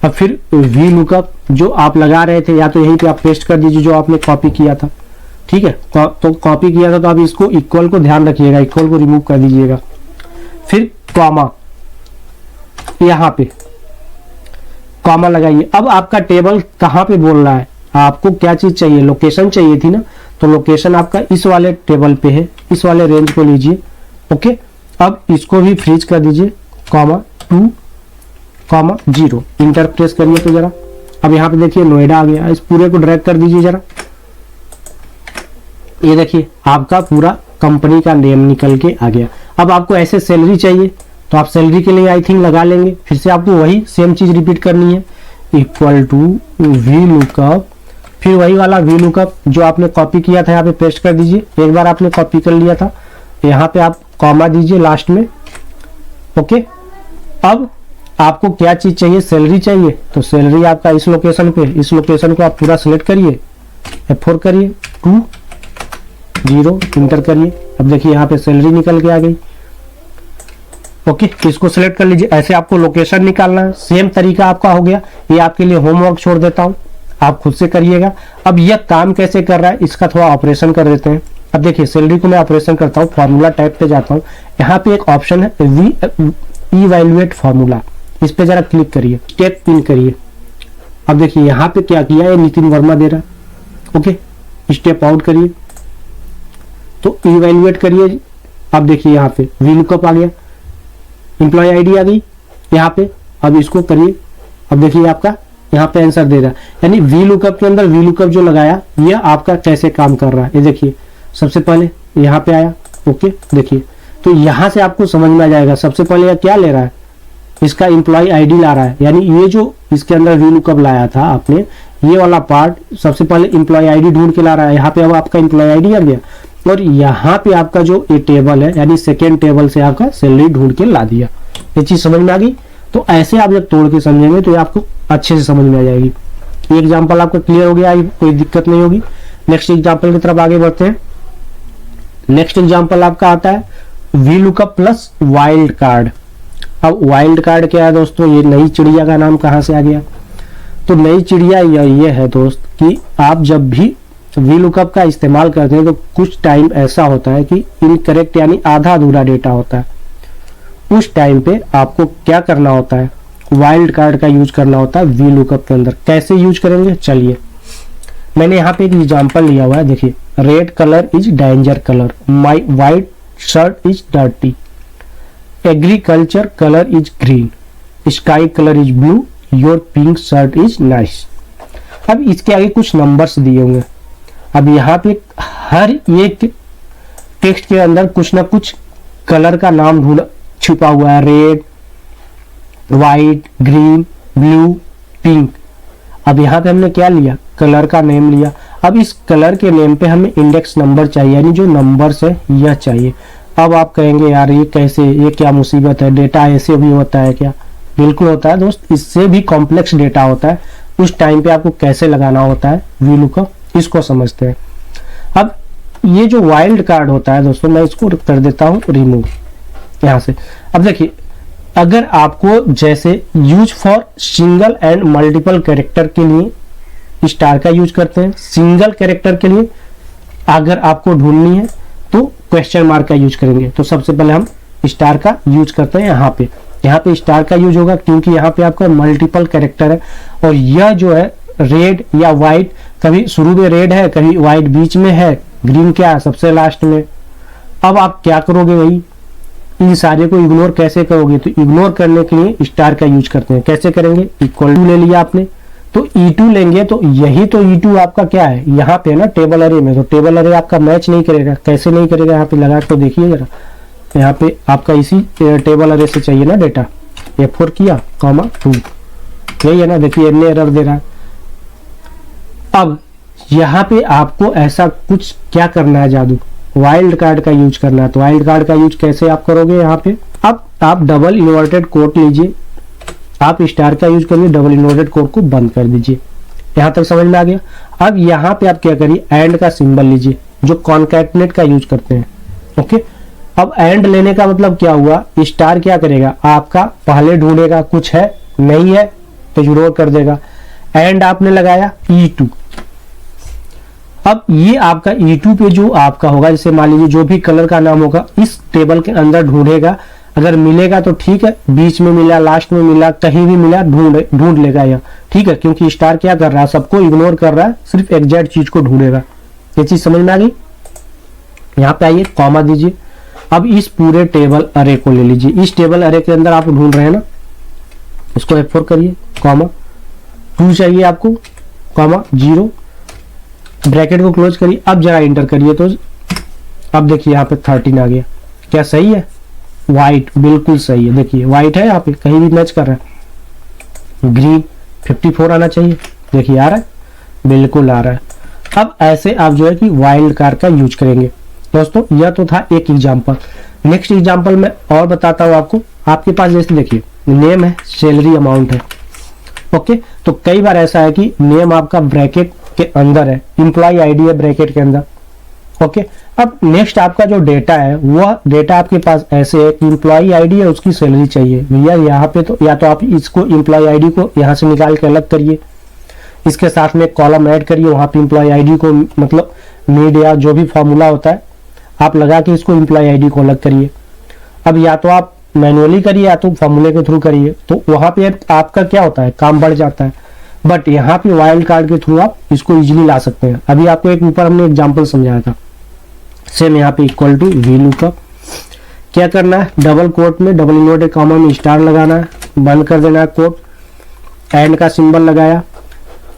अब फिर वी लुकअप जो आप लगा रहे थे, या तो यहीं पे आप पेस्ट कर दीजिए जो आपने कॉपी किया था, ठीक है। तो कॉपी किया था तो आप इसको इक्वल को ध्यान रखिएगा, इक्वल को रिमूव कर दीजिएगा। फिर कॉमा, यहाँ पे कॉमा लगाइए। अब आपका टेबल कहाँ पे बोल रहा है, आपको क्या चीज चाहिए, लोकेशन चाहिए थी ना, तो लोकेशन आपका इस वाले टेबल पे है, इस वाले रेंज को लीजिए, ओके। अब इसको भी फ्रीज कर दीजिए, कॉमा 2, 0, इंटर प्रेस करिए तो जरा। अब यहाँ पे देखिए नोएडा आ गया, इस पूरे को ड्रैग कर दीजिए जरा। ये देखिए आपका पूरा कंपनी का नेम निकल के आ गया। अब आपको ऐसे सैलरी चाहिए तो आप सैलरी के लिए आई थिंक लगा लेंगे, फिर से आपको वही सेम चीज रिपीट करनी है, इक्वल टू वी लुकअप, फिर वही वाला वी लुकअप जो आपने कॉपी किया था यहाँ पे पेस्ट कर दीजिए। एक बार आपने कॉपी कर लिया था, यहाँ पे आप कॉमा दीजिए लास्ट में, ओके, अब आपको क्या चीज चाहिए, सैलरी चाहिए, तो सैलरी आपका इस लोकेशन पे, इस लोकेशन को आप पूरा सिलेक्ट करिए, F4 करिए, 20 इंटर करिए। अब देखिए यहाँ पे सैलरी निकल के आ गई। ओके, इसको सिलेक्ट कर लीजिए। ऐसे आपको लोकेशन निकालना है, सेम तरीका आपका हो गया। ये आपके लिए होमवर्क छोड़ देता हूँ, आप खुद से करिएगा। अब यह काम कैसे कर रहा है इसका थोड़ा ऑपरेशन कर देते हैं। अब देखिए सैलरी को मैं ऑपरेशन करता हूँ, फॉर्मूला टाइप पे जाता हूँ, यहाँ पे एक ऑप्शन है इवैल्यूएट फॉर्मूला, इस पे जरा क्लिक करिए, स्टेप पिन करिए। अब देखिए यहाँ पे क्या किया है, नितिन वर्मा दे रहा है। ओके, स्टेप आउट करिए तो इवैल्यूएट करिए। अब देखिए यहाँ पे वी लुकअप आ गया, एम्प्लॉय आईडी आ गई यहाँ पे। अब इसको करिए, अब देखिए आपका यहाँ पे आंसर दे रहा है, यानी वी लुकअप के अंदर वी लुकअप जो लगाया यह आपका कैसे काम कर रहा है। ये देखिए सबसे पहले यहाँ पे आया। ओके, देखिए तो यहाँ से आपको समझ में आ जाएगा। सबसे पहले यह क्या ले रहा है, इसका एम्प्लॉय आईडी ला रहा है, यानी ये जो इसके अंदर वी लुकअप लाया था आपने, ये वाला पार्ट सबसे पहले एम्प्लॉय आईडी ढूंढ के ला रहा है। यहाँ पे अब आपका एम्प्लॉय आईडी आ गया और यहाँ पे आपका जो ये टेबल है, यानी सेकेंड टेबल से आपका सैलरी ढूंढ के ला दिया। ये चीज समझ में आ गई। तो ऐसे आप जब तोड़ के समझेंगे तो ये आपको अच्छे से समझ में आ जाएगी। ये एग्जाम्पल आपका क्लियर हो गया, कोई दिक्कत नहीं होगी। नेक्स्ट एग्जाम्पल की तरफ आगे बढ़ते हैं। नेक्स्ट एग्जाम्पल आपका आता है V lookup plus wild card. अब वाइल्ड कार्ड क्या है दोस्तों, ये नई चिड़िया का नाम कहाँ से आ गया। तो नई चिड़िया ये है दोस्त कि आप जब भी वी लुकअप का इस्तेमाल करते हैं तो कुछ टाइम ऐसा होता है कि इनकरेक्ट यानी आधा अधूरा डेटा होता है। उस टाइम पे आपको क्या करना होता है, वाइल्ड कार्ड का यूज करना होता है वी लुकअप के अंदर। कैसे यूज करेंगे, चलिए मैंने यहाँ पे एक एग्जांपल लिया हुआ है। देखिए, red colour is danger colour, my white shirt is dirty, agriculture colour is green, sky colour is blue, your pink shirt is nice. अब इसके आगे कुछ नंबर्स दिए होंगे। अब यहाँ पे हर एक टेक्स्ट के अंदर कुछ ना कुछ कलर का नाम ढूंढ छुपा हुआ है, red, white, green, blue, pink. अब यहाँ पे हमने क्या लिया, कलर का नेम लिया। अब इस कलर के नेम पे हमें इंडेक्स नंबर चाहिए, यानी जो नंबर्स है यह चाहिए। अब आप कहेंगे यार ये कैसे, ये क्या मुसीबत है, डेटा ऐसे भी होता है क्या। बिल्कुल होता है दोस्त, इससे भी कॉम्प्लेक्स डेटा होता है। उस टाइम पे आपको कैसे लगाना होता है वी लुकअप, इसको समझते हैं। अब ये जो वाइल्ड कार्ड होता है दोस्तों, मैं इसको कर देता हूँ रिमूव यहाँ से। अब देखिए, अगर आपको जैसे use for single and multiple character के लिए स्टार का यूज करते हैं, सिंगल कैरेक्टर के लिए अगर आपको ढूंढनी है तो क्वेश्चन मार्क का यूज करेंगे। तो सबसे पहले हम स्टार का यूज करते हैं। यहाँ पे स्टार का यूज होगा क्योंकि यहाँ पे आपका मल्टीपल कैरेक्टर है और यह जो है रेड या व्हाइट, कभी शुरू में रेड है, कभी व्हाइट बीच में है, ग्रीन क्या है सबसे लास्ट में। अब आप क्या करोगे भाई, इन सारे को इग्नोर कैसे करोगे, तो इग्नोर करने के लिए स्टार का यूज करते हैं। कैसे करेंगे, इक्वल टू ले लिया आपने, तो E2 लेंगे तो यही तो E2 आपका क्या है यहाँ पे ना टेबल अरे में, तो टेबल अरे आपका मैच नहीं करेगा। कैसे नहीं करेगा, यहाँ पे लगा तो देखिए जरा, यहाँ पे आपका इसी टेबल अरे से चाहिए ना डेटा। F4 किया, कॉमा 2, यही है ना, देखिए इतने एरर दे रहा है। अब यहाँ पे आपको ऐसा कुछ क्या करना है, जादू वाइल्ड कार्ड का यूज करना है। तो वाइल्ड कार्ड का यूज कैसे आप करोगे, यहाँ पे अब आप डबल इन्वर्टेड कोट लीजिए, आप स्टार का यूज करिए, डबल इन्वर्टेड कोट को बंद कर दीजिए। यहाँ तक समझ में आ गया। अब यहाँ पे आप क्या करिए, एंड का सिंबल लीजिए जो कॉन्कैटनेट का यूज करते हैं। ओके, अब एंड लेने का मतलब क्या हुआ, स्टार क्या करेगा, आपका पहले ढूंढेगा, कुछ है नहीं है तो इग्नोर कर देगा। एंड आपने लगाया E2, अब ये आपका E2 पे जो आपका होगा, जैसे मान लीजिए जो भी कलर का नाम होगा इस टेबल के अंदर ढूंढेगा, अगर मिलेगा तो ठीक है, बीच में मिला, लास्ट में मिला, कहीं भी मिला ढूंढ लेगा यह, ठीक है, क्योंकि स्टार क्या कर रहा है, सबको इग्नोर कर रहा है, सिर्फ एग्जैक्ट चीज को ढूंढेगा। ये चीज समझ में आ गई। यहाँ पे आइए, कॉमा दीजिए। अब इस पूरे टेबल अरे को ले लीजिए, इस टेबल अरे के अंदर आप ढूंढ रहे हैं ना, इसको F4 करिए, कॉमा 2 चाहिए आपको, कॉमा 0, ब्रैकेट को क्लोज करिए। अब जरा इंटर करिए तो अब देखिए यहाँ पे 13 आ गया। क्या सही है, व्हाइट बिल्कुल सही है। देखिए व्हाइट है, यहाँ पे कहीं भी मैच कर रहा है। ग्रीन 54 आना चाहिए, देखिए आ रहा है, बिल्कुल आ रहा है। अब ऐसे आप जो है कि वाइल्ड कार्ड का यूज करेंगे। दोस्तों यह तो था एक एग्जाम्पल। नेक्स्ट एग्जाम्पल में और बताता हूँ आपको आपके पास जैसे देखिए नेम है, सैलरी अमाउंट है। ओके, तो कई बार ऐसा है कि नेम आपका ब्रैकेट के अंदर है, एम्प्लॉय आईडी है ब्रैकेट के अंदर। ओके, अब नेक्स्ट आपका जो डेटा है वह डेटा आपके पास ऐसे है कि एम्प्लॉय आईडी है, उसकी सैलरी चाहिए भैया। यहाँ पे तो या तो आप इसको एम्प्लॉय आईडी को यहाँ से निकाल के अलग करिए, इसके साथ में एक कॉलम ऐड करिए, वहाँ पे एम्प्लॉय आईडी को मतलब नीड या जो भी फॉर्मूला होता है आप लगा के इसको एम्प्लॉय आईडी को अलग करिए। अब या तो आप मैनुअली करिए या तो फॉर्मूले के थ्रू करिए, तो वहाँ पे आपका क्या होता है, काम बढ़ जाता है। बट यहाँ पे वाइल्ड कार्ड के थ्रू आप इसको इजीली ला सकते हैं। अभी आपको एक ऊपर हमने एग्जांपल समझाया था, सेम यहाँ पे इक्वल टू वी लुकअप। क्या करना है, डबल कोट में डबल इन्वर्टेड कॉमा में स्टार लगाना है, बंद कर देना है कोट, एंड का सिंबल लगाया।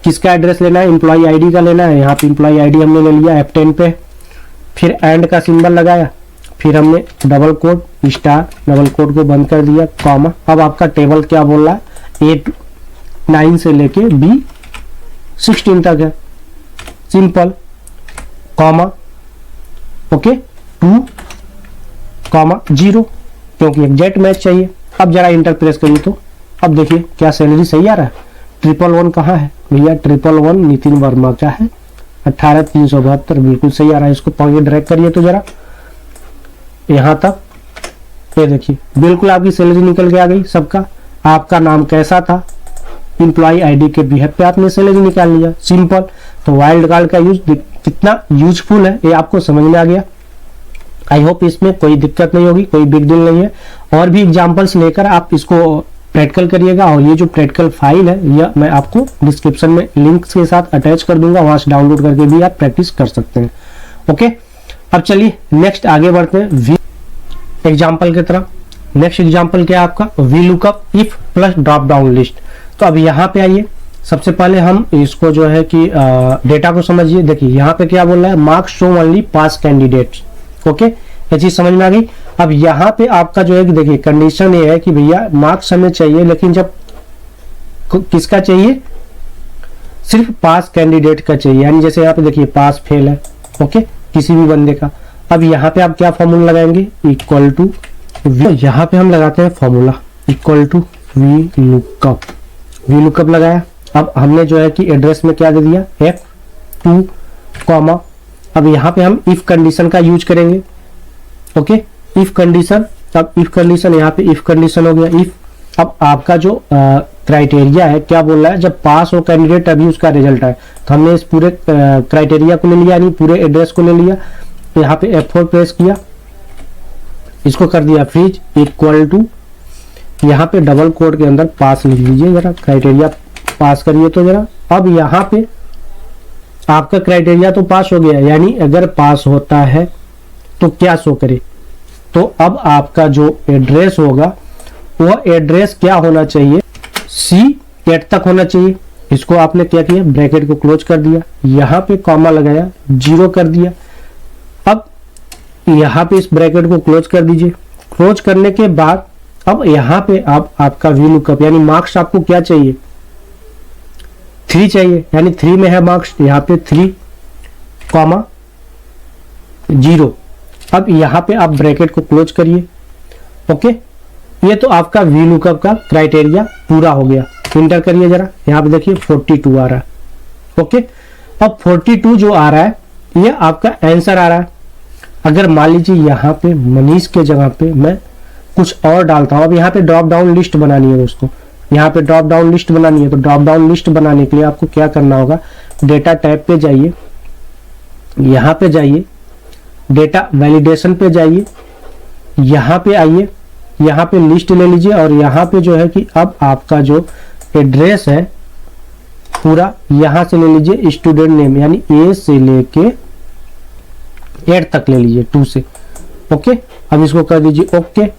किसका एड्रेस लेना है, एम्प्लॉय आईडी का लेना है। यहाँ पे एम्प्लॉय आईडी हमने ले लिया F10 पे, फिर एंड का सिंबल लगाया, फिर हमने double quote star, double quote को बंद कर दिया, कॉमा। अब आपका टेबल क्या बोल रहा है, A9 से लेके B16 तक है, सिंपल, कॉमा, ओके, 2 कॉमा 0, क्योंकि एग्जैक्ट मैच चाहिए। अब जरा इंटर प्रेस करिए तो अब देखिए क्या सैलरी सही आ रहा है। 111 कहाँ है भैया, 111 नितिन वर्मा का है, 18,372 बिल्कुल सही आ रहा है। इसको पॉइंट ड्रैग करिए तो जरा यहाँ तक, ये देखिए बिल्कुल आपकी सैलरी निकल के आ गई सबका। आपका नाम कैसा था, एम्प्लॉय आईडी के बिहेव पे आपने सैलरी निकाल लिया, सिंपल। तो वाइल्ड कार्ड का यूज कितना यूजफुल है ये आपको समझ में आ गया। आई होप इसमें कोई दिक्कत नहीं होगी, कोई बिग डील नहीं है। और भी एग्जांपल्स लेकर आप इसको प्रैक्टिकल करिएगा, और ये जो प्रैक्टिकल फाइल है यह मैं आपको डिस्क्रिप्शन में लिंक्स के साथ अटैच कर दूंगा, वहां से डाउनलोड करके भी आप प्रैक्टिस कर सकते हैं। ओके, अब चलिए नेक्स्ट आगे बढ़ते हैं वी एग्जाम्पल की तरफ। नेक्स्ट एग्जाम्पल क्या है आपका, V lookup if plus drop down list. तो अब यहाँ पे आइए, सबसे पहले हम इसको जो है कि डेटा को समझिए। देखिए यहाँ पे क्या बोल रहा है, मार्क्स शो ओनली पास कैंडिडेट्स। ओके, ये चीज समझ में आ गई। अब यहाँ पे आपका जो है कि देखिए कंडीशन ये है कि भैया मार्क्स हमें चाहिए, लेकिन जब किसका चाहिए, सिर्फ पास कैंडिडेट का चाहिए। यानी जैसे यहाँ पे देखिए पास फेल है, ओके, किसी भी बंदे का। अब यहाँ पे आप क्या फॉर्मूला लगाएंगे, इक्वल टू वी, यहाँ पे हम लगाते हैं formula equal to V lookup. V lookup लगाया। अब हमने जो है कि एड्रेस में क्या दे दिया, F2 कॉमा। अब यहाँ पे हम इफ कंडीशन का यूज करेंगे। ओके, इफ कंडीशन, अब इफ कंडीशन यहाँ पे इफ कंडीशन हो गया इफ। अब आपका जो क्राइटेरिया है क्या बोल रहा है, जब पास हो कैंडिडेट तभी उसका रिजल्ट है। तो हमने इस पूरे क्राइटेरिया को ले लिया, यानी पूरे एड्रेस को ले लिया। यहाँ पे F4 प्रेस किया, इसको कर दिया फ्रीज, इक्वल टू यहाँ पे डबल कोड के अंदर पास लिख लीजिए जरा, क्राइटेरिया पास करिए तो जरा। अब यहाँ पे आपका क्राइटेरिया तो पास हो गया, यानी अगर पास होता है तो क्या शो करे, तो अब आपका जो एड्रेस होगा वह एड्रेस क्या होना चाहिए, C8 तक होना चाहिए। इसको आपने क्या किया, ब्रैकेट को क्लोज कर दिया, यहाँ पे कॉमा लगाया, 0 कर दिया। अब यहाँ पे इस ब्रैकेट को क्लोज कर दीजिए। क्लोज करने के बाद अब यहाँ पे आप आपका वी लुकअप, यानी मार्क्स आपको क्या चाहिए, 3 चाहिए, यानी 3 में है मार्क्स, यहाँ पे 3 कॉमा 0। अब यहाँ पे आप ब्रैकेट को क्लोज करिए। ओके, ये तो आपका वी लुकअप का क्राइटेरिया पूरा हो गया। इंटर करिए जरा, यहाँ पे देखिए 42 आ रहा है। ओके, अब 42 जो आ रहा है ये आपका आंसर आ रहा है। अगर मान लीजिए यहाँ पे मनीष के जगह पे मैं कुछ और डालता हूँ, अब यहाँ पे ड्रॉप डाउन लिस्ट बनानी है दोस्तों, यहाँ पे ड्रॉप डाउन लिस्ट बनानी है। तो ड्रॉप डाउन लिस्ट बनाने के लिए आपको क्या करना होगा, डेटा टैब पे जाइए, यहाँ पे जाइए, डेटा वैलिडेशन पे जाइए, यहाँ पे आइए, यहाँ पे लिस्ट ले लीजिए, और यहाँ पे जो है कि अब आपका जो एड्रेस है पूरा यहाँ से ले लीजिए, स्टूडेंट नेम यानी A से लेके 8 तक ले लीजिए, 2 से। ओके, अब इसको कर दीजिए ओके।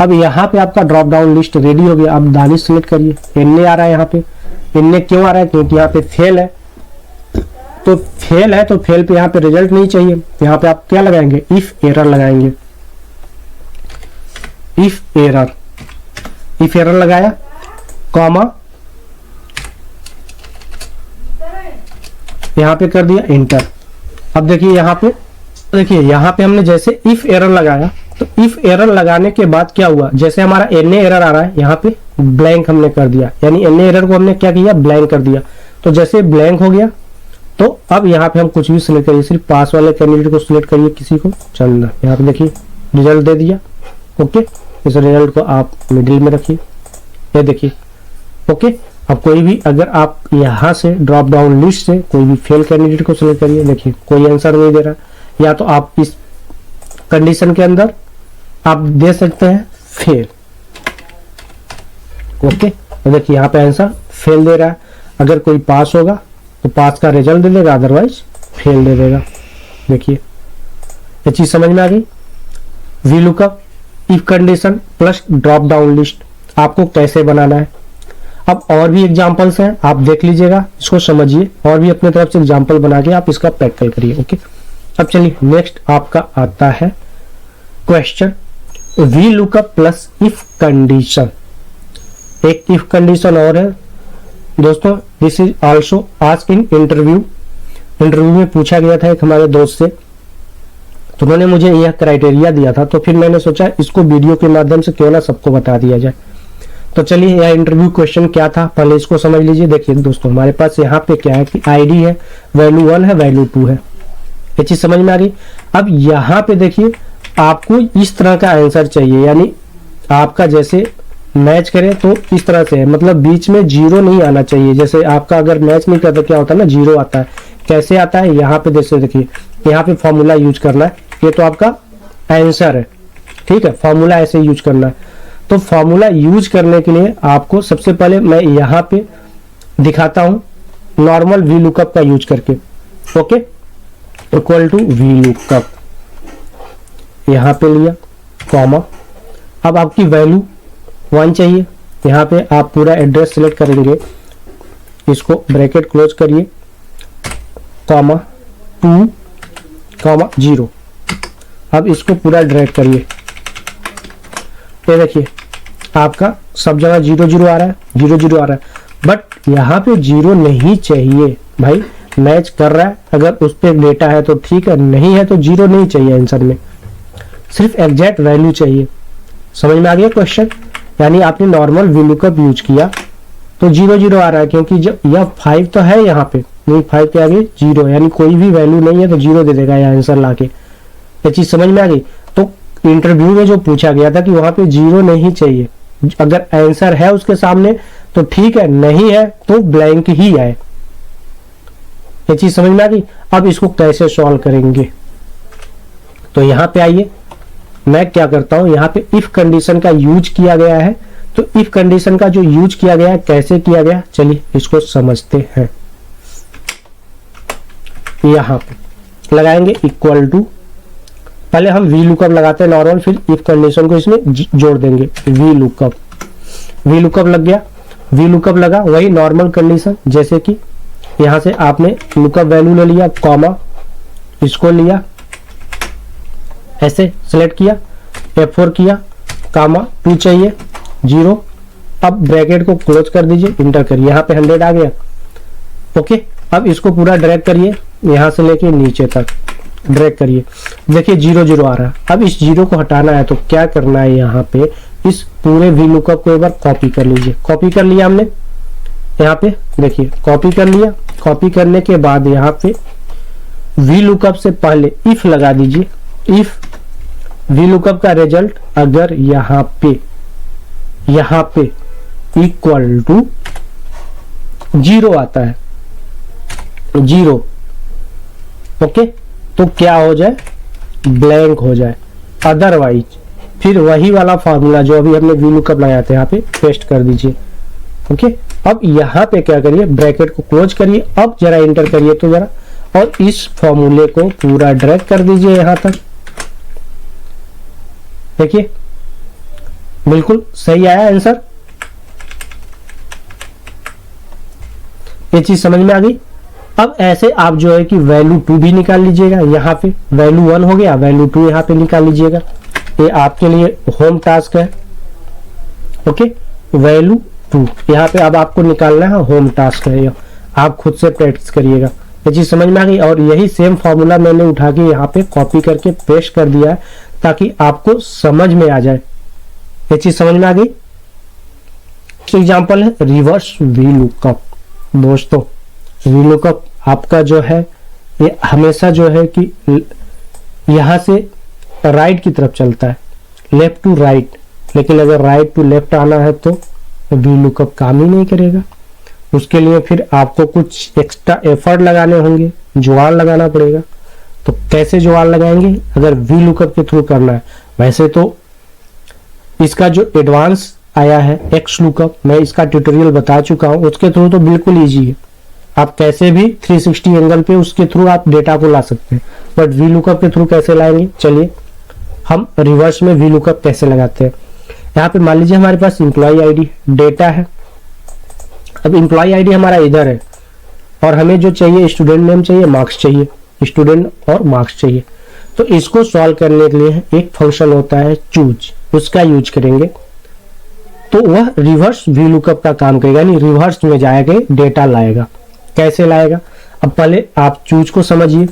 अब यहाँ पे आपका ड्रॉप डाउन लिस्ट रेडी हो गया। अब दानिश सिलेक्ट करिए, NA आ रहा है यहाँ पे। NA क्यों आ रहा है, क्योंकि यहाँ पे फेल है, तो फेल है तो फेल पे यहाँ पे रिजल्ट नहीं चाहिए। यहाँ पे आप क्या लगाएंगे, इफ एरर लगाएंगे, इफ एरर लगाया, कॉमा, यहाँ पे कर दिया इंटर। अब देखिए यहाँ पे हमने जैसे इफ एरर लगाया तो इफ एरर लगाने के बाद क्या हुआ, जैसे हमारा एन एरर आ रहा है यहाँ पे ब्लैंक हमने कर दिया, यानी एन एरर को हमने क्या किया, ब्लैंक कर दिया। तो जैसे ब्लैंक हो गया तो अब यहाँ पे हम कुछ भी सिलेक्ट करिए, सिर्फ पास वाले कैंडिडेट को सिलेक्ट करिए, किसी को चंदा, यहाँ पे देखिए रिजल्ट दे दिया। ओके, इस रिजल्ट को आप मिडिल में रखिए, ये देखिए। ओके, अब कोई भी अगर आप यहाँ से ड्रॉप डाउन लिस्ट से कोई भी फेल कैंडिडेट को सिलेक्ट करिए, देखिए कोई आंसर नहीं दे रहा, या तो आप इस कंडीशन के अंदर आप दे सकते हैं फेल। ओके, तो देखिए यहाँ पे आंसर फेल दे रहा है। अगर कोई पास होगा तो पास का रिजल्ट दे देगा, अदरवाइज फेल दे देगा। देखिए ये चीज समझ में आ गई। V lookup, if condition plus drop down list आपको कैसे बनाना है। अब और भी एग्जांपल्स हैं, आप देख लीजिएगा, इसको समझिए और भी अपने तरफ से एग्जांपल बना के आप इसका प्रैक्टिकल करिए। ओके, अब चलिए नेक्स्ट आपका आता है question V lookup plus if condition. एक इफ कंडीशन और है दोस्तों, this is also asked in interview. Interview में पूछा गया था एक हमारे दोस्त से, तो उन्होंने मुझे यह क्राइटेरिया दिया था, तो फिर मैंने सोचा इसको वीडियो के माध्यम से क्यों ना सबको बता दिया जाए। तो चलिए यह इंटरव्यू क्वेश्चन क्या था पहले इसको समझ लीजिए। देखिए दोस्तों, हमारे पास यहाँ पे क्या है कि आईडी है, वैल्यू 1 है, वैल्यू 2 है, ये चीज समझ में आ गई। अब यहाँ पे देखिए आपको इस तरह का आंसर चाहिए, यानी आपका जैसे मैच करे तो इस तरह से है, मतलब बीच में जीरो नहीं आना चाहिए। जैसे आपका अगर मैच नहीं करता क्या होता है ना, जीरो आता है। कैसे आता है, यहाँ पे जैसे देखिए यहाँ पे फॉर्मूला यूज करना है, ये तो आपका आंसर है, ठीक है, फॉर्मूला ऐसे यूज करना है। तो फॉर्मूला यूज करने के लिए आपको सबसे पहले मैं यहाँ पे दिखाता हूँ नॉर्मल वी लुकअप का यूज करके। Okay, equal to V lookup यहाँ पे लिया कॉमा, अब आपकी वैल्यू 1 चाहिए, यहाँ पे आप पूरा एड्रेस सिलेक्ट करेंगे, इसको ब्रैकेट क्लोज करिए, कॉमा 2 कॉमा 0। अब इसको पूरा ड्रैग करिए, ये देखिए आपका सब जगह 0 0 आ रहा है, 0 0 आ रहा है, बट यहाँ पे 0 नहीं चाहिए भाई। मैच कर रहा है, अगर उस पर डेटा है तो ठीक है, नहीं है तो 0 नहीं चाहिए आंसर में, सिर्फ एग्जैक्ट वैल्यू चाहिए। समझ में आ गया क्वेश्चन, यानी आपने नॉर्मल वी लुकअप यूज किया तो 0 0 आ रहा है, क्योंकि जब यह 5 तो है यहाँ पे, नहीं 5 के आगे 0, यानी कोई भी वैल्यू नहीं है तो 0 दे देगा यह आंसर लाके। ये चीज समझ में आ गई। तो इंटरव्यू में जो पूछा गया था कि वहां पे 0 नहीं चाहिए, अगर आंसर है उसके सामने तो ठीक है, नहीं है तो ब्लैंक ही आए। ये चीज समझ में आ गई। अब इसको कैसे सॉल्व करेंगे, तो यहाँ पे आइए, मैं क्या करता हूं, यहाँ पे इफ कंडीशन का यूज किया गया है, तो इफ कंडीशन का जो यूज किया गया है कैसे किया गया, चलिए इसको समझते हैं। यहाँ पे लगाएंगे इक्वल टू, पहले हम वी लुकअप लगाते हैं नॉर्मल, फिर इफ कंडीशन को इसमें जोड़ देंगे, वी लुकअप। वी लुकअप लग गया, वी लुकअप लगा, वही नॉर्मल कंडीशन, जैसे कि यहां से आपने लुकअप वैल्यू ले लिया, कॉमा इसको लिया, ऐसे सिलेक्ट किया, F4 किया, कामा 2 चाहिए, 0। अब ब्रैकेट को क्लोज कर दीजिए, इंटर करिए, यहाँ पे 100 आ गया। ओके, अब इसको पूरा ड्रैग करिए, यहाँ से लेके नीचे तक ड्रैग करिए, देखिए 0 0 आ रहा है। अब इस 0 को हटाना है तो क्या करना है, यहाँ पे इस पूरे वी लुकअप को एक बार कॉपी कर लीजिए। कॉपी कर लिया हमने, यहाँ पे देखिए कॉपी कर लिया। कॉपी करने के बाद यहाँ पे वी लुकअप से पहले इफ लगा दीजिए। इफ वी लुकअप का रिजल्ट अगर यहाँ पे इक्वल टू 0 आता है, 0, ओके, तो क्या हो जाए, ब्लैंक हो जाए। अदरवाइज फिर वही वाला फार्मूला जो अभी हमने वी लुकअप लगाया था यहाँ पे पेस्ट कर दीजिए। ओके, अब यहाँ पे क्या करिए, ब्रैकेट को क्लोज करिए, अब जरा इंटर करिए तो जरा, और इस फॉर्मूले को पूरा ड्रैग कर दीजिए यहाँ तक। देखिए बिल्कुल सही आया आंसर। ये चीज समझ में आ गई। अब ऐसे आप जो है कि वैल्यू 2 भी निकाल लीजिएगा, यहाँ पे वैल्यू 1 हो गया, वैल्यू 2 यहाँ पे निकाल लीजिएगा। ये आपके लिए होम टास्क है। ओके, वैल्यू 2 यहाँ पे अब आपको निकालना है, होम टास्क है, आप खुद से प्रैक्टिस करिएगा। ये चीज समझ में आ गई। और यही सेम फॉर्मूला मैंने उठा के यहाँ पे कॉपी करके पेस्ट कर दिया है, ताकि आपको समझ में आ जाए। ये चीज समझ में आ गई। एग्जाम्पल है रिवर्स वी लुकअप। दोस्तों वी लुकअप आपका जो है ये हमेशा जो है कि यहां से राइट की तरफ चलता है, लेफ्ट टू राइट, लेकिन अगर राइट टू लेफ्ट आना है तो वी लुकअप काम ही नहीं करेगा। उसके लिए फिर आपको कुछ एक्स्ट्रा एफर्ट लगाने होंगे, जुगाड़ लगाना पड़ेगा। तो कैसे जुगाड़ लगाएंगे अगर वी लुकअप के थ्रू करना है? वैसे तो इसका जो एडवांस आया है एक्स लुकअप, मैं इसका ट्यूटोरियल बता चुका हूं, उसके थ्रू तो बिल्कुल ईजी है। आप कैसे भी 360 एंगल पे उसके थ्रू आप डेटा को ला सकते हैं, बट वी लुकअप के थ्रू कैसे लाएंगे? चलिए हम रिवर्स में वी लुकअप कैसे लगाते हैं। यहाँ पे मान लीजिए हमारे पास एम्प्लॉय आईडी डेटा है। अब एम्प्लॉय आईडी हमारा इधर है और हमें जो चाहिए स्टूडेंट नेम चाहिए, मार्क्स चाहिए, स्टूडेंट और मार्क्स चाहिए। तो इसको सॉल्व करने के लिए एक फंक्शन होता है चूज, उसका यूज करेंगे तो वह रिवर्स वी लुकअप का काम करेगा, यानी रिवर्स में जाएगा, डेटा लाएगा। कैसे लाएगा? अब पहले आप चूज को समझिए।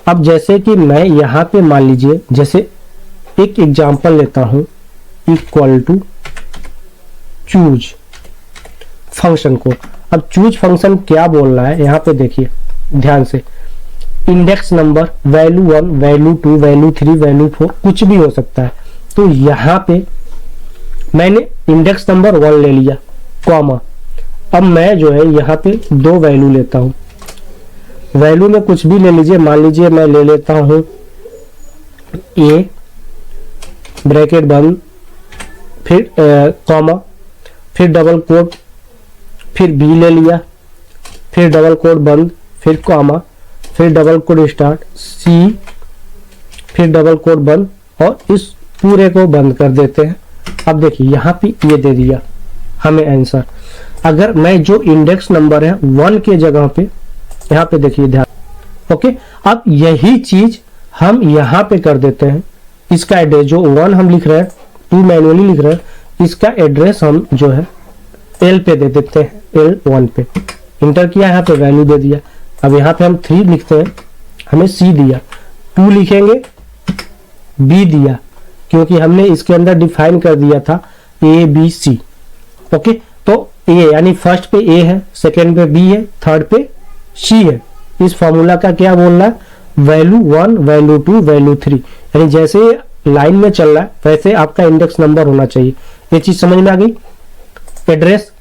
अब जैसे कि मैं यहां पे मान लीजिए जैसे एक एग्जांपल लेता हूं, इक्वल टू चूज फंक्शन को। अब चूज फंक्शन क्या बोल रहा है यहाँ पे देखिए ध्यान से, index number value 1, value 2, value 3, value 4 कुछ भी हो सकता है। तो यहाँ पे मैंने इंडेक्स नंबर 1 ले लिया, कॉमा। अब मैं जो है यहाँ पे 2 वैल्यू लेता हूँ। वैल्यू में कुछ भी ले लीजिए, मान लीजिए मैं ले लेता हूँ ए ब्रैकेट बंद, फिर कॉमा, फिर डबल कोट, फिर बी ले लिया, फिर डबल कोट बंद, फिर कॉमा, फिर डबल कोट स्टार्ट, सी, फिर डबल कोट बंद, और इस पूरे को बंद कर देते हैं। अब देखिए यहाँ पे ये दे दिया हमें आंसर। अगर मैं जो इंडेक्स नंबर है 1 के जगह पे यहाँ पे देखिए ध्यान, ओके। अब यही चीज हम यहाँ पे कर देते हैं। इसका एड्रेस जो 1 हम लिख रहे हैं, 2 मैनुअली लिख रहे हैं, इसका एड्रेस हम जो है L पे दे देते हैं, L1 पे इंटर किया, यहाँ पे वैल्यू दे दिया। अब यहाँ पे हम 3 लिखते हैं, हमें C दिया, 2 लिखेंगे B दिया, क्योंकि हमने इसके अंदर डिफाइन कर दिया था ABC, ओके। तो A यानी फर्स्ट पे A है, सेकेंड पे B है, थर्ड पे C है। इस फॉर्मूला का क्या बोल रहा है? वैल्यू 1, वैल्यू 2, वैल्यू 3, यानी जैसे लाइन में चल रहा है वैसे आपका इंडेक्स नंबर होना चाहिए। ये चीज समझ में आ गई? एड्रेस।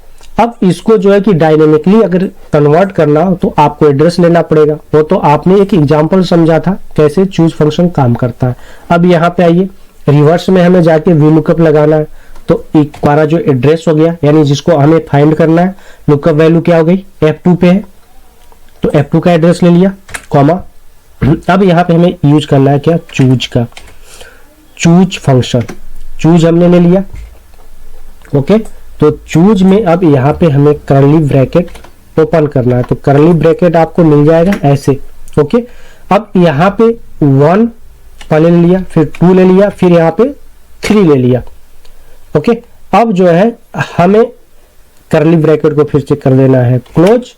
अब इसको जो है कि डायनेमिकली अगर कन्वर्ट करना हो तो आपको एड्रेस लेना पड़ेगा। वो तो आपने एक एग्जांपल समझा था कैसे चूज फंक्शन काम करता है। अब यहाँ पे आइए, रिवर्स में हमें जाके वी लुकअप लगाना है। तो एक हमारा जो एड्रेस हो गया, यानी जिसको हमें फाइंड करना है, लुकअप वैल्यू क्या हो गई? F2 पे है, तो F2 का एड्रेस ले लिया, कॉमा। अब यहाँ पे हमें यूज करना है क्या? चूज का, चूज फंक्शन। चूज हमने ले लिया, ओके। तो चूज में अब यहाँ पे हमें करली ब्रैकेट ओपन करना है। तो करली ब्रैकेट आपको मिल जाएगा ऐसे, ओके। अब यहाँ पे 1 पहले ले लिया, फिर 2 ले लिया, फिर यहाँ पे 3 ले लिया, ओके। अब जो है हमें करली ब्रैकेट को फिर से कर देना है क्लोज,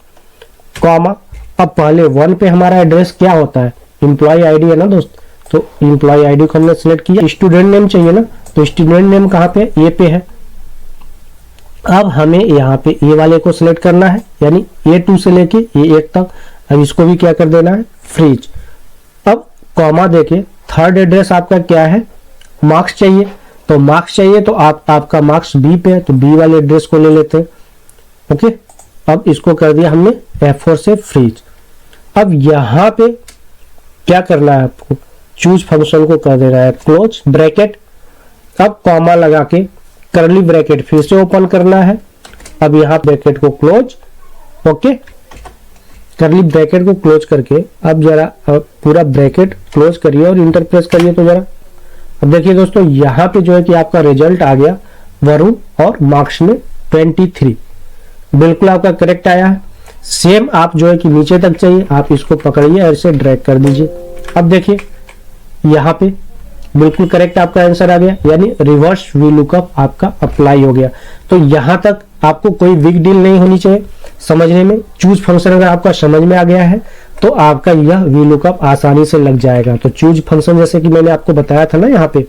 कॉमा। अब पहले 1 पे हमारा एड्रेस क्या होता है? एम्प्लॉय आईडी है ना दोस्त। तो एम्प्लॉय आईडी को हमने सिलेक्ट किया। स्टूडेंट नेम चाहिए ना, तो स्टूडेंट नेम कहाँ पे? ए पे है। अब हमें यहाँ पे ए वाले को सिलेक्ट करना है, यानी A2 से लेके A8 तक। अब इसको भी क्या कर देना है? फ्रीज। अब कॉमा देके थर्ड एड्रेस आपका क्या है? मार्क्स चाहिए। तो मार्क्स चाहिए तो आपका मार्क्स B पे है, तो B वाले एड्रेस को ले लेते हैं, ओके। अब इसको कर दिया हमने F4 से फ्रीज। अब यहाँ पे क्या करना है आपको? चूज फंक्शन को कर देना है क्लोज ब्रैकेट। अब कॉमा लगा के करली ब्रैकेट फिर से ओपन करना है। अब यहाँ ब्रैकेट को क्लोज, ओके। करली ब्रैकेट को क्लोज करके अब जरा पूरा ब्रैकेट क्लोज करिए और इंटर प्रेस करिए। तो जरा अब देखिए दोस्तों, यहाँ पे जो है कि आपका रिजल्ट आ गया वरुण, और मार्क्स में 23, बिल्कुल आपका करेक्ट आया है। सेम आप जो है कि नीचे तक चाहिए, आप इसको पकड़िए और इसे ड्रैग कर दीजिए। अब देखिए यहाँ पे बिल्कुल करेक्ट आपका आंसर आ गया, यानी रिवर्स वी लुकअप आपका अप्लाई हो गया। तो यहाँ तक आपको कोई बिग डील नहीं होनी चाहिए समझने में। चूज फंक्शन अगर आपका समझ में आ गया है तो आपका यह वी लुकअप आसानी से लग जाएगा। तो चूज फंक्शन जैसे कि मैंने आपको बताया था ना यहाँ पे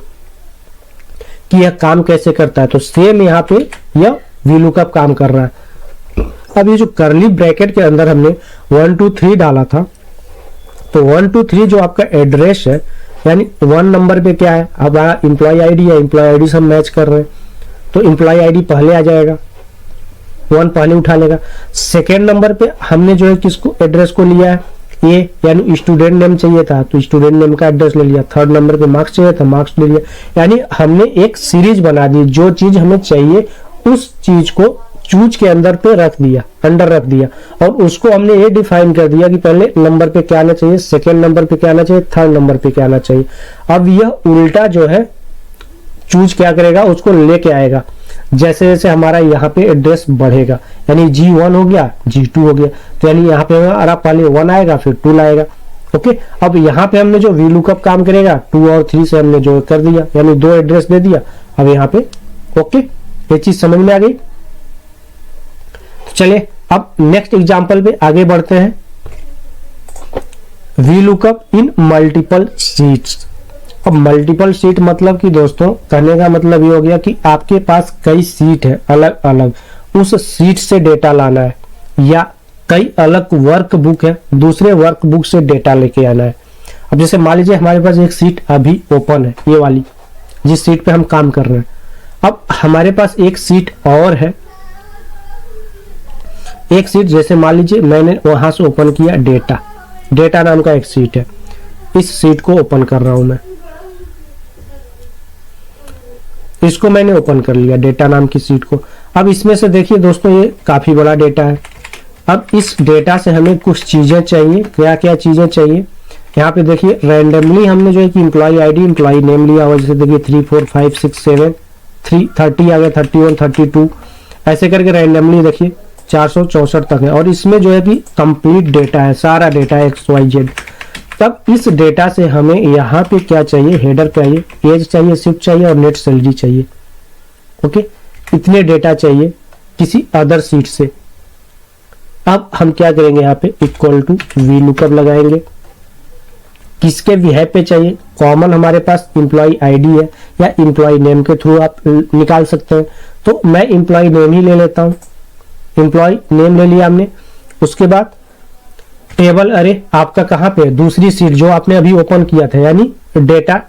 कि यह काम कैसे करता है, तो सेम यहाँ पे यह वी लुकअप काम कर रहा है। अब ये जो करली ब्रैकेट के अंदर हमने 1 2 3 डाला था, तो 1 2 3 जो आपका एड्रेस है यानी 1 नंबर पे क्या है, अब एम्प्लॉय आईडी है, एम्प्लॉय आईडी से हम मैच कर रहे हैं, तो एम्प्लॉय आईडी पहले आ जाएगा, 1 पहले उठा लेगा। सेकेंड नंबर पे हमने जो है किसको एड्रेस को लिया है, ए यानी स्टूडेंट नेम चाहिए था, तो स्टूडेंट नेम का एड्रेस ले लिया। थर्ड नंबर पे मार्क्स चाहिए था, मार्क्स ले लिया। यानी हमने एक सीरीज बना दी, जो चीज हमें चाहिए उस चीज को चूज के अंदर पे रख दिया, अंडर रख दिया, और उसको हमने ये डिफाइन कर दिया कि पहले नंबर पे क्या आना चाहिए, सेकेंड नंबर पे क्या आना चाहिए, थर्ड नंबर पे क्या आना चाहिए। अब यह उल्टा जो है चूज क्या करेगा, उसको लेके आएगा। जैसे जैसे हमारा यहाँ पे एड्रेस बढ़ेगा, यानी G1 हो गया, G2 हो गया, तो यानी यहाँ पे हमारा पहले 1 आएगा फिर 2 लाएगा। ओके, अब यहाँ पे हमने जो वी लुकअप काम करेगा 2 और 3 से हमने जो कर दिया, यानी 2 एड्रेस दे दिया। अब यहाँ पे ओके, ये चीज समझ में आ गई। चलिए अब नेक्स्ट एग्जांपल पे आगे बढ़ते हैं। वी लुकअप इन मल्टीपल शीट्स। अब मल्टीपल शीट मतलब कि दोस्तों कहने का मतलब ये हो गया कि आपके पास कई शीट है अलग अलग, उस शीट से डेटा लाना है, या कई अलग वर्क बुक है, दूसरे वर्क बुक से डेटा लेके आना है। अब जैसे मान लीजिए हमारे पास एक शीट अभी ओपन है, ये वाली जिस शीट पे हम काम कर रहे हैं। अब हमारे पास एक शीट और है, एक शीट जैसे मान लीजिए मैंने वहां से ओपन किया, डेटा नाम का एक शीट है, इस शीट को ओपन कर रहा हूं मैं, इसको मैंने ओपन कर लिया डेटा नाम की शीट को। अब इसमें से देखिए दोस्तों ये काफी बड़ा डेटा है। अब इस डेटा से हमें कुछ चीजें चाहिए, क्या क्या चीजें चाहिए यहाँ पे देखिए। रैंडमली हमने जो है कि एम्प्लॉय आईडी, एम्प्लॉय नेम लिया हुआ, जैसे देखिए 3 4 5 6 7 30 आ गया, 31 32 ऐसे करके रैंडमली देखिए 464 तक है। और इसमें जो है कि कंप्लीट डेटा है, सारा डेटा XYZ। तब इस डेटा से हमें यहाँ पे क्या चाहिए, हेडर चाहिए, एज चाहिए, शिफ्ट चाहिए और नेट सैलरी चाहिए। ओके, इतने डेटा चाहिए किसी अदर सीट से। अब हम क्या करेंगे, यहाँ पे इक्वल टू वी लुकअप लगाएंगे। किसके बिहेव पे चाहिए, कॉमन हमारे पास एम्प्लॉय आईडी है या एम्प्लॉय नेम के थ्रू आप निकाल सकते हैं। तो मैं एम्प्लॉय नेम ही ले लेता हूँ, एम्प्लॉय नेम ले लिया हमने। उसके बाद टेबल अरे आपका कहाँ पे है, दूसरी सीट जो आपने अभी ओपन किया था, यानी डेटा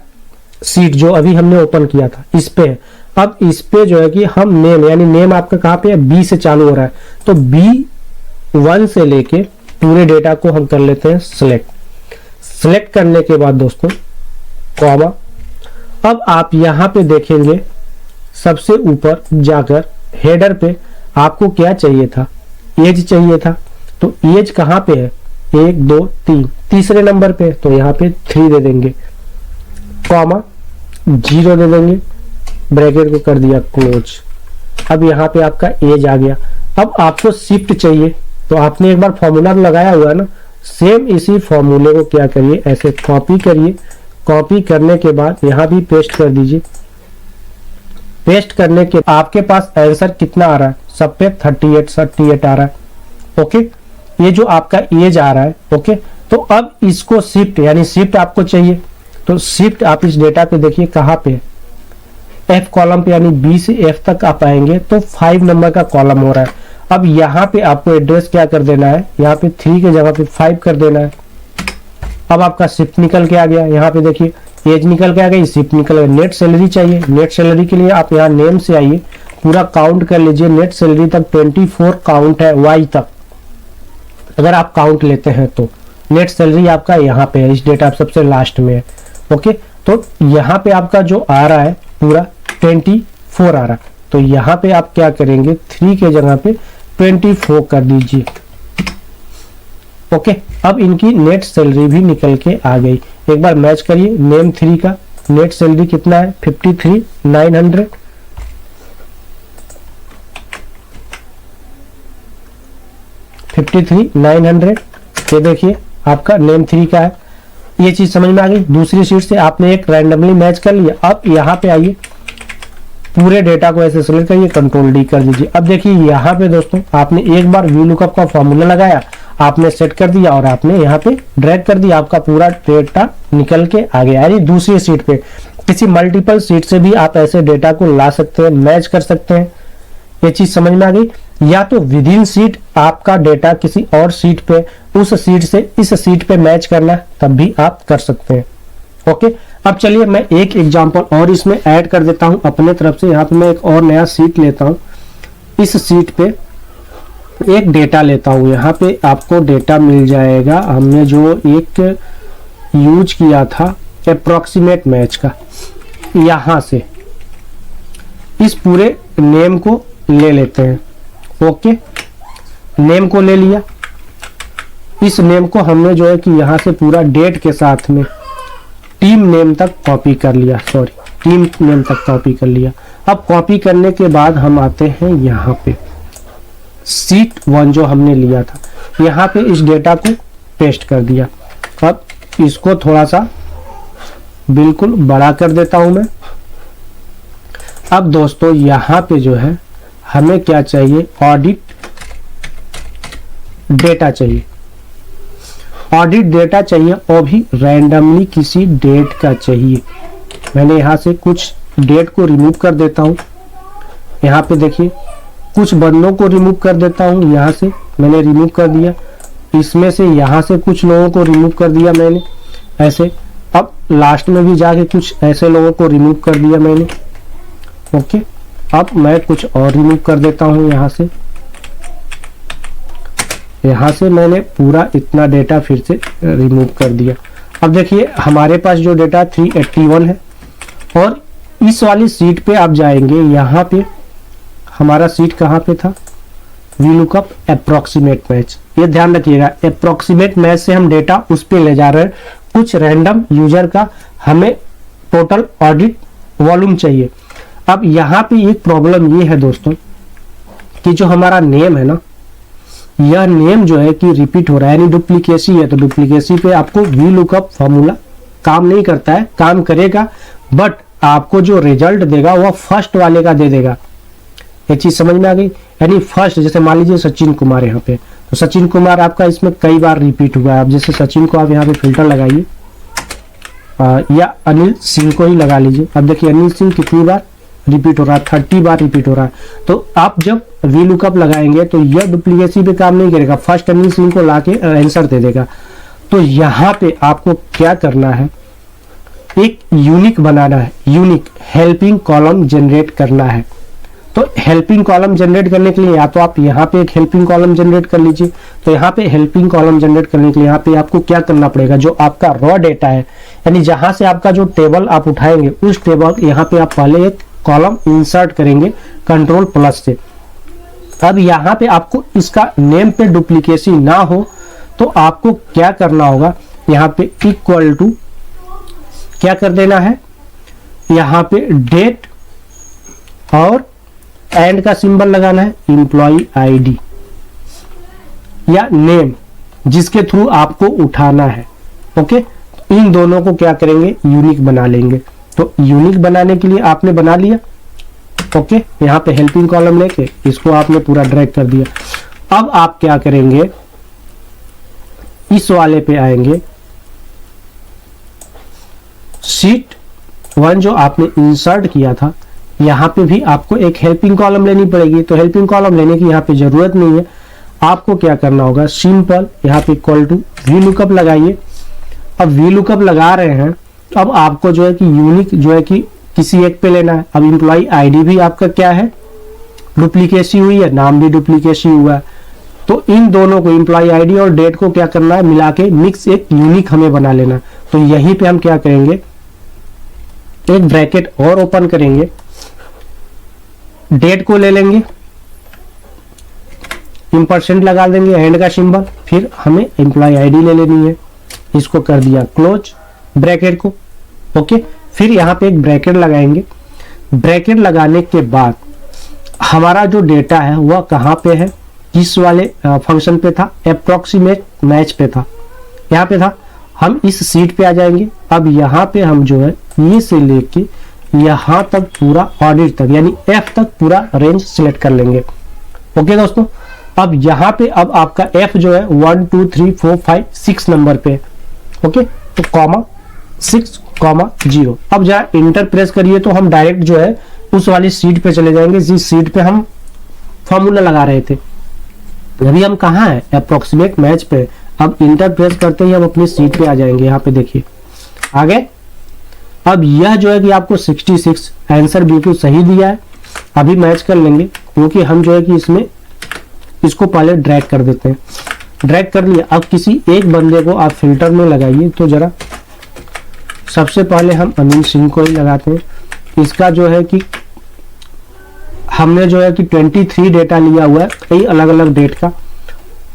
सीट जो अभी हमने ओपन किया था इस पे है। अब इस पे जो है कि हम नेम, यानी नेम आपका कहाँ पे है, बी से चालू हो रहा है, तो B1 से लेके पूरे डेटा को हम कर लेते हैं सिलेक्ट करने के बाद दोस्तों कॉमा। अब आप यहाँ पे देखेंगे सबसे ऊपर जाकर हेडर पे आपको क्या चाहिए था, एज चाहिए था, तो एज कहाँ पे है, 1 2 3 तीसरे नंबर पे, तो यहाँ पे 3 दे देंगे, कॉमा 0 दे देंगे, ब्रैकेट को कर दिया क्लोज। अब यहाँ पे आपका एज आ गया। अब आपको शिफ्ट चाहिए, तो आपने एक बार फॉर्मूला लगाया हुआ है ना, सेम इसी फॉर्मूले को क्या करिए, ऐसे कॉपी करिए, कॉपी करने के बाद यहाँ भी पेस्ट कर दीजिए। पेस्ट करने के आपके पास आंसर कितना आ रहा है, सब पे 38 आ रहा है। ओके, ये जो आपका एज आ रहा है। ओके, तो अब इसको शिफ्ट, यानी शिफ्ट आपको चाहिए, तो शिफ्ट आप इस डेटा पे देखिए कहाँ पे, F कॉलम पे, यानी B से F तक आप आएंगे तो 5 नंबर का कॉलम हो रहा है। अब यहाँ पे आपको एड्रेस क्या कर देना है, यहाँ पे 3 के जगह पे 5 कर देना है। अब आपका शिफ्ट निकल के आ गया, यहाँ पे देखिए एज निकल के आ गई, शिफ्ट निकल गया। नेट सैलरी चाहिए, नेट सैलरी के लिए आप यहाँ नेम से आइए, पूरा काउंट कर लीजिए, नेट सैलरी तक 24 काउंट है, Y तक अगर आप काउंट लेते हैं तो नेट सैलरी आपका यहाँ पे है, इस डेटा सबसे लास्ट में है। ओके, तो यहाँ पे आपका जो आ रहा है पूरा 24 आ रहा है, तो यहाँ पे आप क्या करेंगे, 3 के जगह पे 24 कर दीजिए। ओके, अब इनकी नेट सैलरी भी निकल के आ गई। एक बार मैच करिए, नेम 3 का नेट सैलरी कितना है, 53,900। ये देखिए आपका नेम 3 का है। ये चीज समझ में आ गई। दूसरी शीट से आपने एक रैंडमली मैच कर लिया। अब यहाँ पे आइए, पूरे डेटा को ऐसे सेलेक्ट करिए, कंट्रोल D कर दीजिए। अब देखिए यहाँ पे दोस्तों आपने एक बार वी लुकअप का फॉर्मूला लगाया, आपने सेट कर दिया और आपने यहाँ पे ड्रैग कर दिया, आपका पूरा डेटा निकल के आ गया। यानी दूसरी सीट पे किसी मल्टीपल सीट से भी आप ऐसे डेटा को ला सकते हैं, मैच कर सकते हैं। ये चीज समझ में आ गई। या तो विद इन सीट आपका डेटा किसी और सीट पे, उस सीट से इस सीट पे मैच करना है, तब भी आप कर सकते हैं। ओके, अब चलिए मैं एक एग्जांपल और इसमें ऐड कर देता हूं अपने तरफ से। यहाँ पे मैं एक और नया सीट लेता हूं, इस सीट पे एक डेटा लेता हूं। यहाँ पे आपको डेटा मिल जाएगा, हमने जो एक यूज किया था अप्रोक्सीमेट मैच का। यहां से इस पूरे नेम को ले लेते हैं। ओके, नेम को ले लिया। इस नेम को हमने जो है कि यहां से पूरा डेट के साथ में टीम नेम तक कॉपी कर लिया, सॉरी टीम नेम तक कॉपी कर लिया। अब कॉपी करने के बाद हम आते हैं यहाँ पे सीट 1 जो हमने लिया था, यहाँ पे इस डेटा को पेस्ट कर दिया। अब इसको थोड़ा सा बिल्कुल बड़ा कर देता हूं मैं। अब दोस्तों यहाँ पे जो है हमें क्या चाहिए, ऑडिट डेटा चाहिए। ऑडिट डेटा चाहिए और भी रैंडमली किसी डेट का चाहिए। मैंने यहाँ से कुछ डेट को रिमूव कर देता हूँ। यहाँ पे देखिए कुछ बंदों को रिमूव कर देता हूँ, यहाँ से मैंने रिमूव कर दिया। इसमें से यहाँ से कुछ लोगों को रिमूव कर दिया मैंने ऐसे। अब लास्ट में भी जाके कुछ ऐसे लोगों को रिमूव कर दिया मैंने। ओके, अब मैं कुछ और रिमूव कर देता हूँ यहाँ से। यहाँ से मैंने पूरा इतना डेटा फिर से रिमूव कर दिया। अब देखिए हमारे पास जो डेटा 381 है और इस वाली सीट पे आप जाएंगे, यहाँ पे हमारा सीट कहाँ पे था, VLOOKUP अप्रोक्सीमेट मैच। ये ध्यान रखिएगा, अप्रोक्सीमेट मैच से हम डेटा उस पे ले जा रहे हैं। कुछ रैंडम यूजर का हमें टोटल ऑडिट वॉल्यूम चाहिए। अब यहाँ पे एक प्रॉब्लम ये है दोस्तों कि जो हमारा नेम है ना, यह नेम जो है कि रिपीट हो रहा है, यानी डुप्लीकेसी है। तो डुप्लीकेसी पे आपको VLOOKUP फॉर्मूला काम नहीं करता है, काम करेगा बट आपको जो रिजल्ट देगा वह फर्स्ट वाले का दे देगा। ये चीज समझ में आ गई। यानी फर्स्ट, जैसे मान लीजिए सचिन कुमार यहाँ पे, तो सचिन कुमार आपका इसमें कई बार रिपीट हुआ है। अब जैसे सचिन को आप यहाँ पे फिल्टर लगाइए या अनिल सिंह को ही लगा लीजिए। अब देखिए अनिल सिंह कितनी बार रिपीट हो रहा है, 30 बार रिपीट हो रहा है। तो आप जब VLOOKUP लगाएंगे तो यह डुप्लीकेसी पे काम नहीं करेगा, फर्स्ट अनिल सिंह को लाके आंसर दे देगा। तो यहाँ पे आपको क्या करना है, एक यूनिक बनाना है, यूनिक हेल्पिंग कॉलम जनरेट करना है। तो हेल्पिंग कॉलम जनरेट करने के लिए या तो आप यहाँ पे एक हेल्पिंग कॉलम जनरेट कर लीजिए। तो यहाँ पे हेल्पिंग कॉलम जनरेट करने के लिए यहाँ पे आपको क्या करना पड़ेगा, जो आपका रॉ डेटा है, यानी जहां से आपका जो टेबल आप उठाएंगे उस टेबल यहाँ पे आप पहले एक कॉलम इंसर्ट करेंगे Ctrl+ से। अब यहाँ पे आपको इसका नेम पे डुप्लीकेसी ना हो तो आपको क्या करना होगा, यहाँ पे इक्वल टू क्या कर देना है, यहाँ पे डेट और एंड का सिंबल लगाना है, एम्प्लॉय ID या नेम जिसके थ्रू आपको उठाना है। ओके, इन दोनों को क्या करेंगे, यूनिक बना लेंगे। तो यूनिक बनाने के लिए आपने बना लिया। ओके, यहाँ पे हेल्पिंग कॉलम लेके इसको आपने पूरा ड्रैग कर दिया। अब आप क्या करेंगे, इस वाले पे आएंगे, सीट 1 जो आपने इंसर्ट किया था, यहाँ पे भी आपको एक हेल्पिंग कॉलम लेनी पड़ेगी। तो हेल्पिंग कॉलम लेने की यहाँ पे जरूरत नहीं है। आपको क्या करना होगा, सिंपल यहाँ पे इक्वल टू VLOOKUP लगाइए। अब VLOOKUP लगा रहे हैं, अब आपको जो है कि यूनिक जो है कि किसी एक पे लेना है। अब एम्प्लॉय ID भी आपका क्या है, डुप्लीकेसी हुई है, नाम भी डुप्लीकेसी हुआ है। तो इन दोनों को एम्प्लॉय ID और डेट को क्या करना है, मिला के मिक्स एक यूनिक हमें बना लेना। तो यहीं पे हम क्या करेंगे, एक ब्रैकेट और ओपन करेंगे, डेट को ले लेंगे, % लगा देंगे, एंड का सिंबल, फिर हमें एम्प्लॉय ID ले लेनी है। इसको कर दिया क्लोज ब्रैकेट को। ओके, फिर यहाँ पे एक ब्रैकेट लगाएंगे। ब्रैकेट लगाने के बाद हमारा जो डेटा है वह कहाँ पे है, किस वाले फंक्शन पे था, अप्रोक्सीमेट मैच पे था, यहाँ पे था। हम इस सीट पे आ जाएंगे। अब यहाँ पे हम जो है ये से लेके यहाँ तक पूरा ऑडिट तक यानी F तक पूरा रेंज सिलेक्ट कर लेंगे। ओके दोस्तों, अब यहाँ पे अब आपका f जो है 1 2 3 4 5 6 नंबर पे, ओके, तो कॉमा 6 कॉमा 0। अब जहाँ इंटर प्रेस करिए तो हम डायरेक्ट जो है उस वाली सीट पे चले जाएंगे जिस सीट पे हम फॉर्मूला लगा रहे थे। अभी हम कहाँ है, अप्रोक्सीमेट मैच पे। अब इंटर प्रेस करते ही हम अपनी सीट पे आ जाएंगे। यहाँ पे देखिए आ गए। अब यह जो है कि आपको 66 आंसर बिल्कुल सही दिया है। अभी मैच कर लेंगे क्योंकि हम जो है कि इसमें इसको पहले ड्रैग कर देते हैं। ड्रैग कर लिया। अब किसी एक बंदे को आप फिल्टर में लगाइए। तो जरा सबसे पहले हम अनिल सिंह को ही लगाते हैं। इसका जो है कि हमने जो है कि 23 डेटा लिया हुआ है, कई अलग अलग डेट का।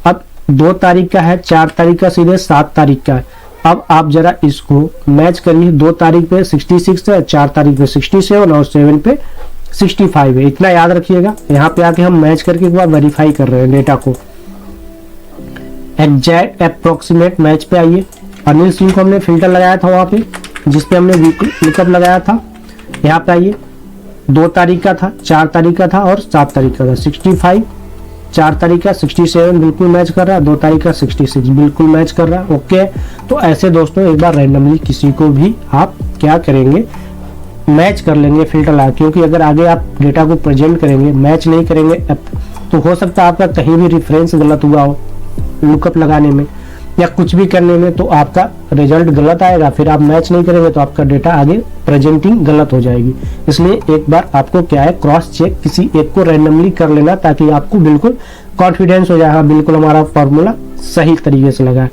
अब 2 तारीख का है, 4 तारीख का, सीधे 7 तारीख का है। अब आप जरा इसको मैच करिए। 2 तारीख पे 66 है, 4 तारीख पे 67 और 7 पे 65 है। इतना याद रखिएगा। यहाँ पे आके हम मैच करके एक बार वेरीफाई कर रहे हैं डेटा को। एग्जैक्ट अप्रोक्सीमेट मैच पे आइए। अनिल सिंह को हमने फिल्टर लगाया था वहां पे जिसपे हमने लुकअप लगाया था। यहाँ पे आइए। 2 तारीख का था, 4 तारीख का था और 7 तारीख का था। 65 4 तारीख का, 67 बिल्कुल मैच कर रहा है, 2 तारीख का 66 बिल्कुल मैच कर रहा है। ओके, तो ऐसे दोस्तों एक बार रैंडमली किसी को भी आप क्या करेंगे, मैच कर लेंगे फिल्टर लगा। क्योंकि अगर आगे आप डेटा को प्रेजेंट करेंगे, मैच नहीं करेंगे, तो हो सकता है आपका कहीं भी रेफरेंस गलत हुआ हो लुकअप लगाने में या कुछ भी करने में, तो आपका रिजल्ट गलत आएगा। फिर आप मैच नहीं करेंगे तो आपका डेटा आगे प्रेजेंटिंग गलत हो जाएगी। इसलिए एक बार आपको क्या है, क्रॉस चेक किसी एक को रैंडमली कर लेना ताकि आपको बिल्कुल कॉन्फिडेंस हो जाए, हाँ बिल्कुल हमारा फॉर्मूला सही तरीके से लगा है।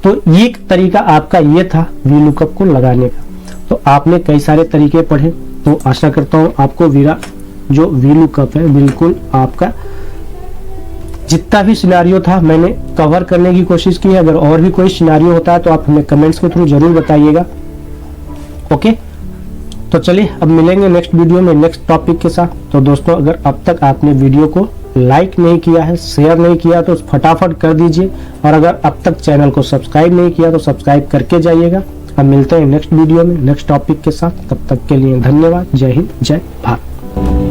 तो ये तरीका आपका ये था वी लुकअप को लगाने का। तो आपने कई सारे तरीके पढ़े, तो आशा करता हूँ आपको जो वी लुकअप है बिल्कुल आपका जितना भी सिनारियो था मैंने कवर करने की कोशिश की है। अगर और भी कोई सिनारियो होता है तो आप हमें कमेंट्स के थ्रू जरूर बताइएगा। ओके, तो चलिए अब मिलेंगे नेक्स्ट वीडियो में नेक्स्ट टॉपिक के साथ। तो दोस्तों अगर अब तक आपने वीडियो को लाइक नहीं किया है, शेयर नहीं किया तो फटाफट कर दीजिए। और अगर अब तक चैनल को सब्सक्राइब नहीं किया तो सब्सक्राइब करके जाइएगा। अब मिलते हैं नेक्स्ट वीडियो में नेक्स्ट टॉपिक के साथ। तब तक के लिए धन्यवाद। जय हिंद, जय भारत।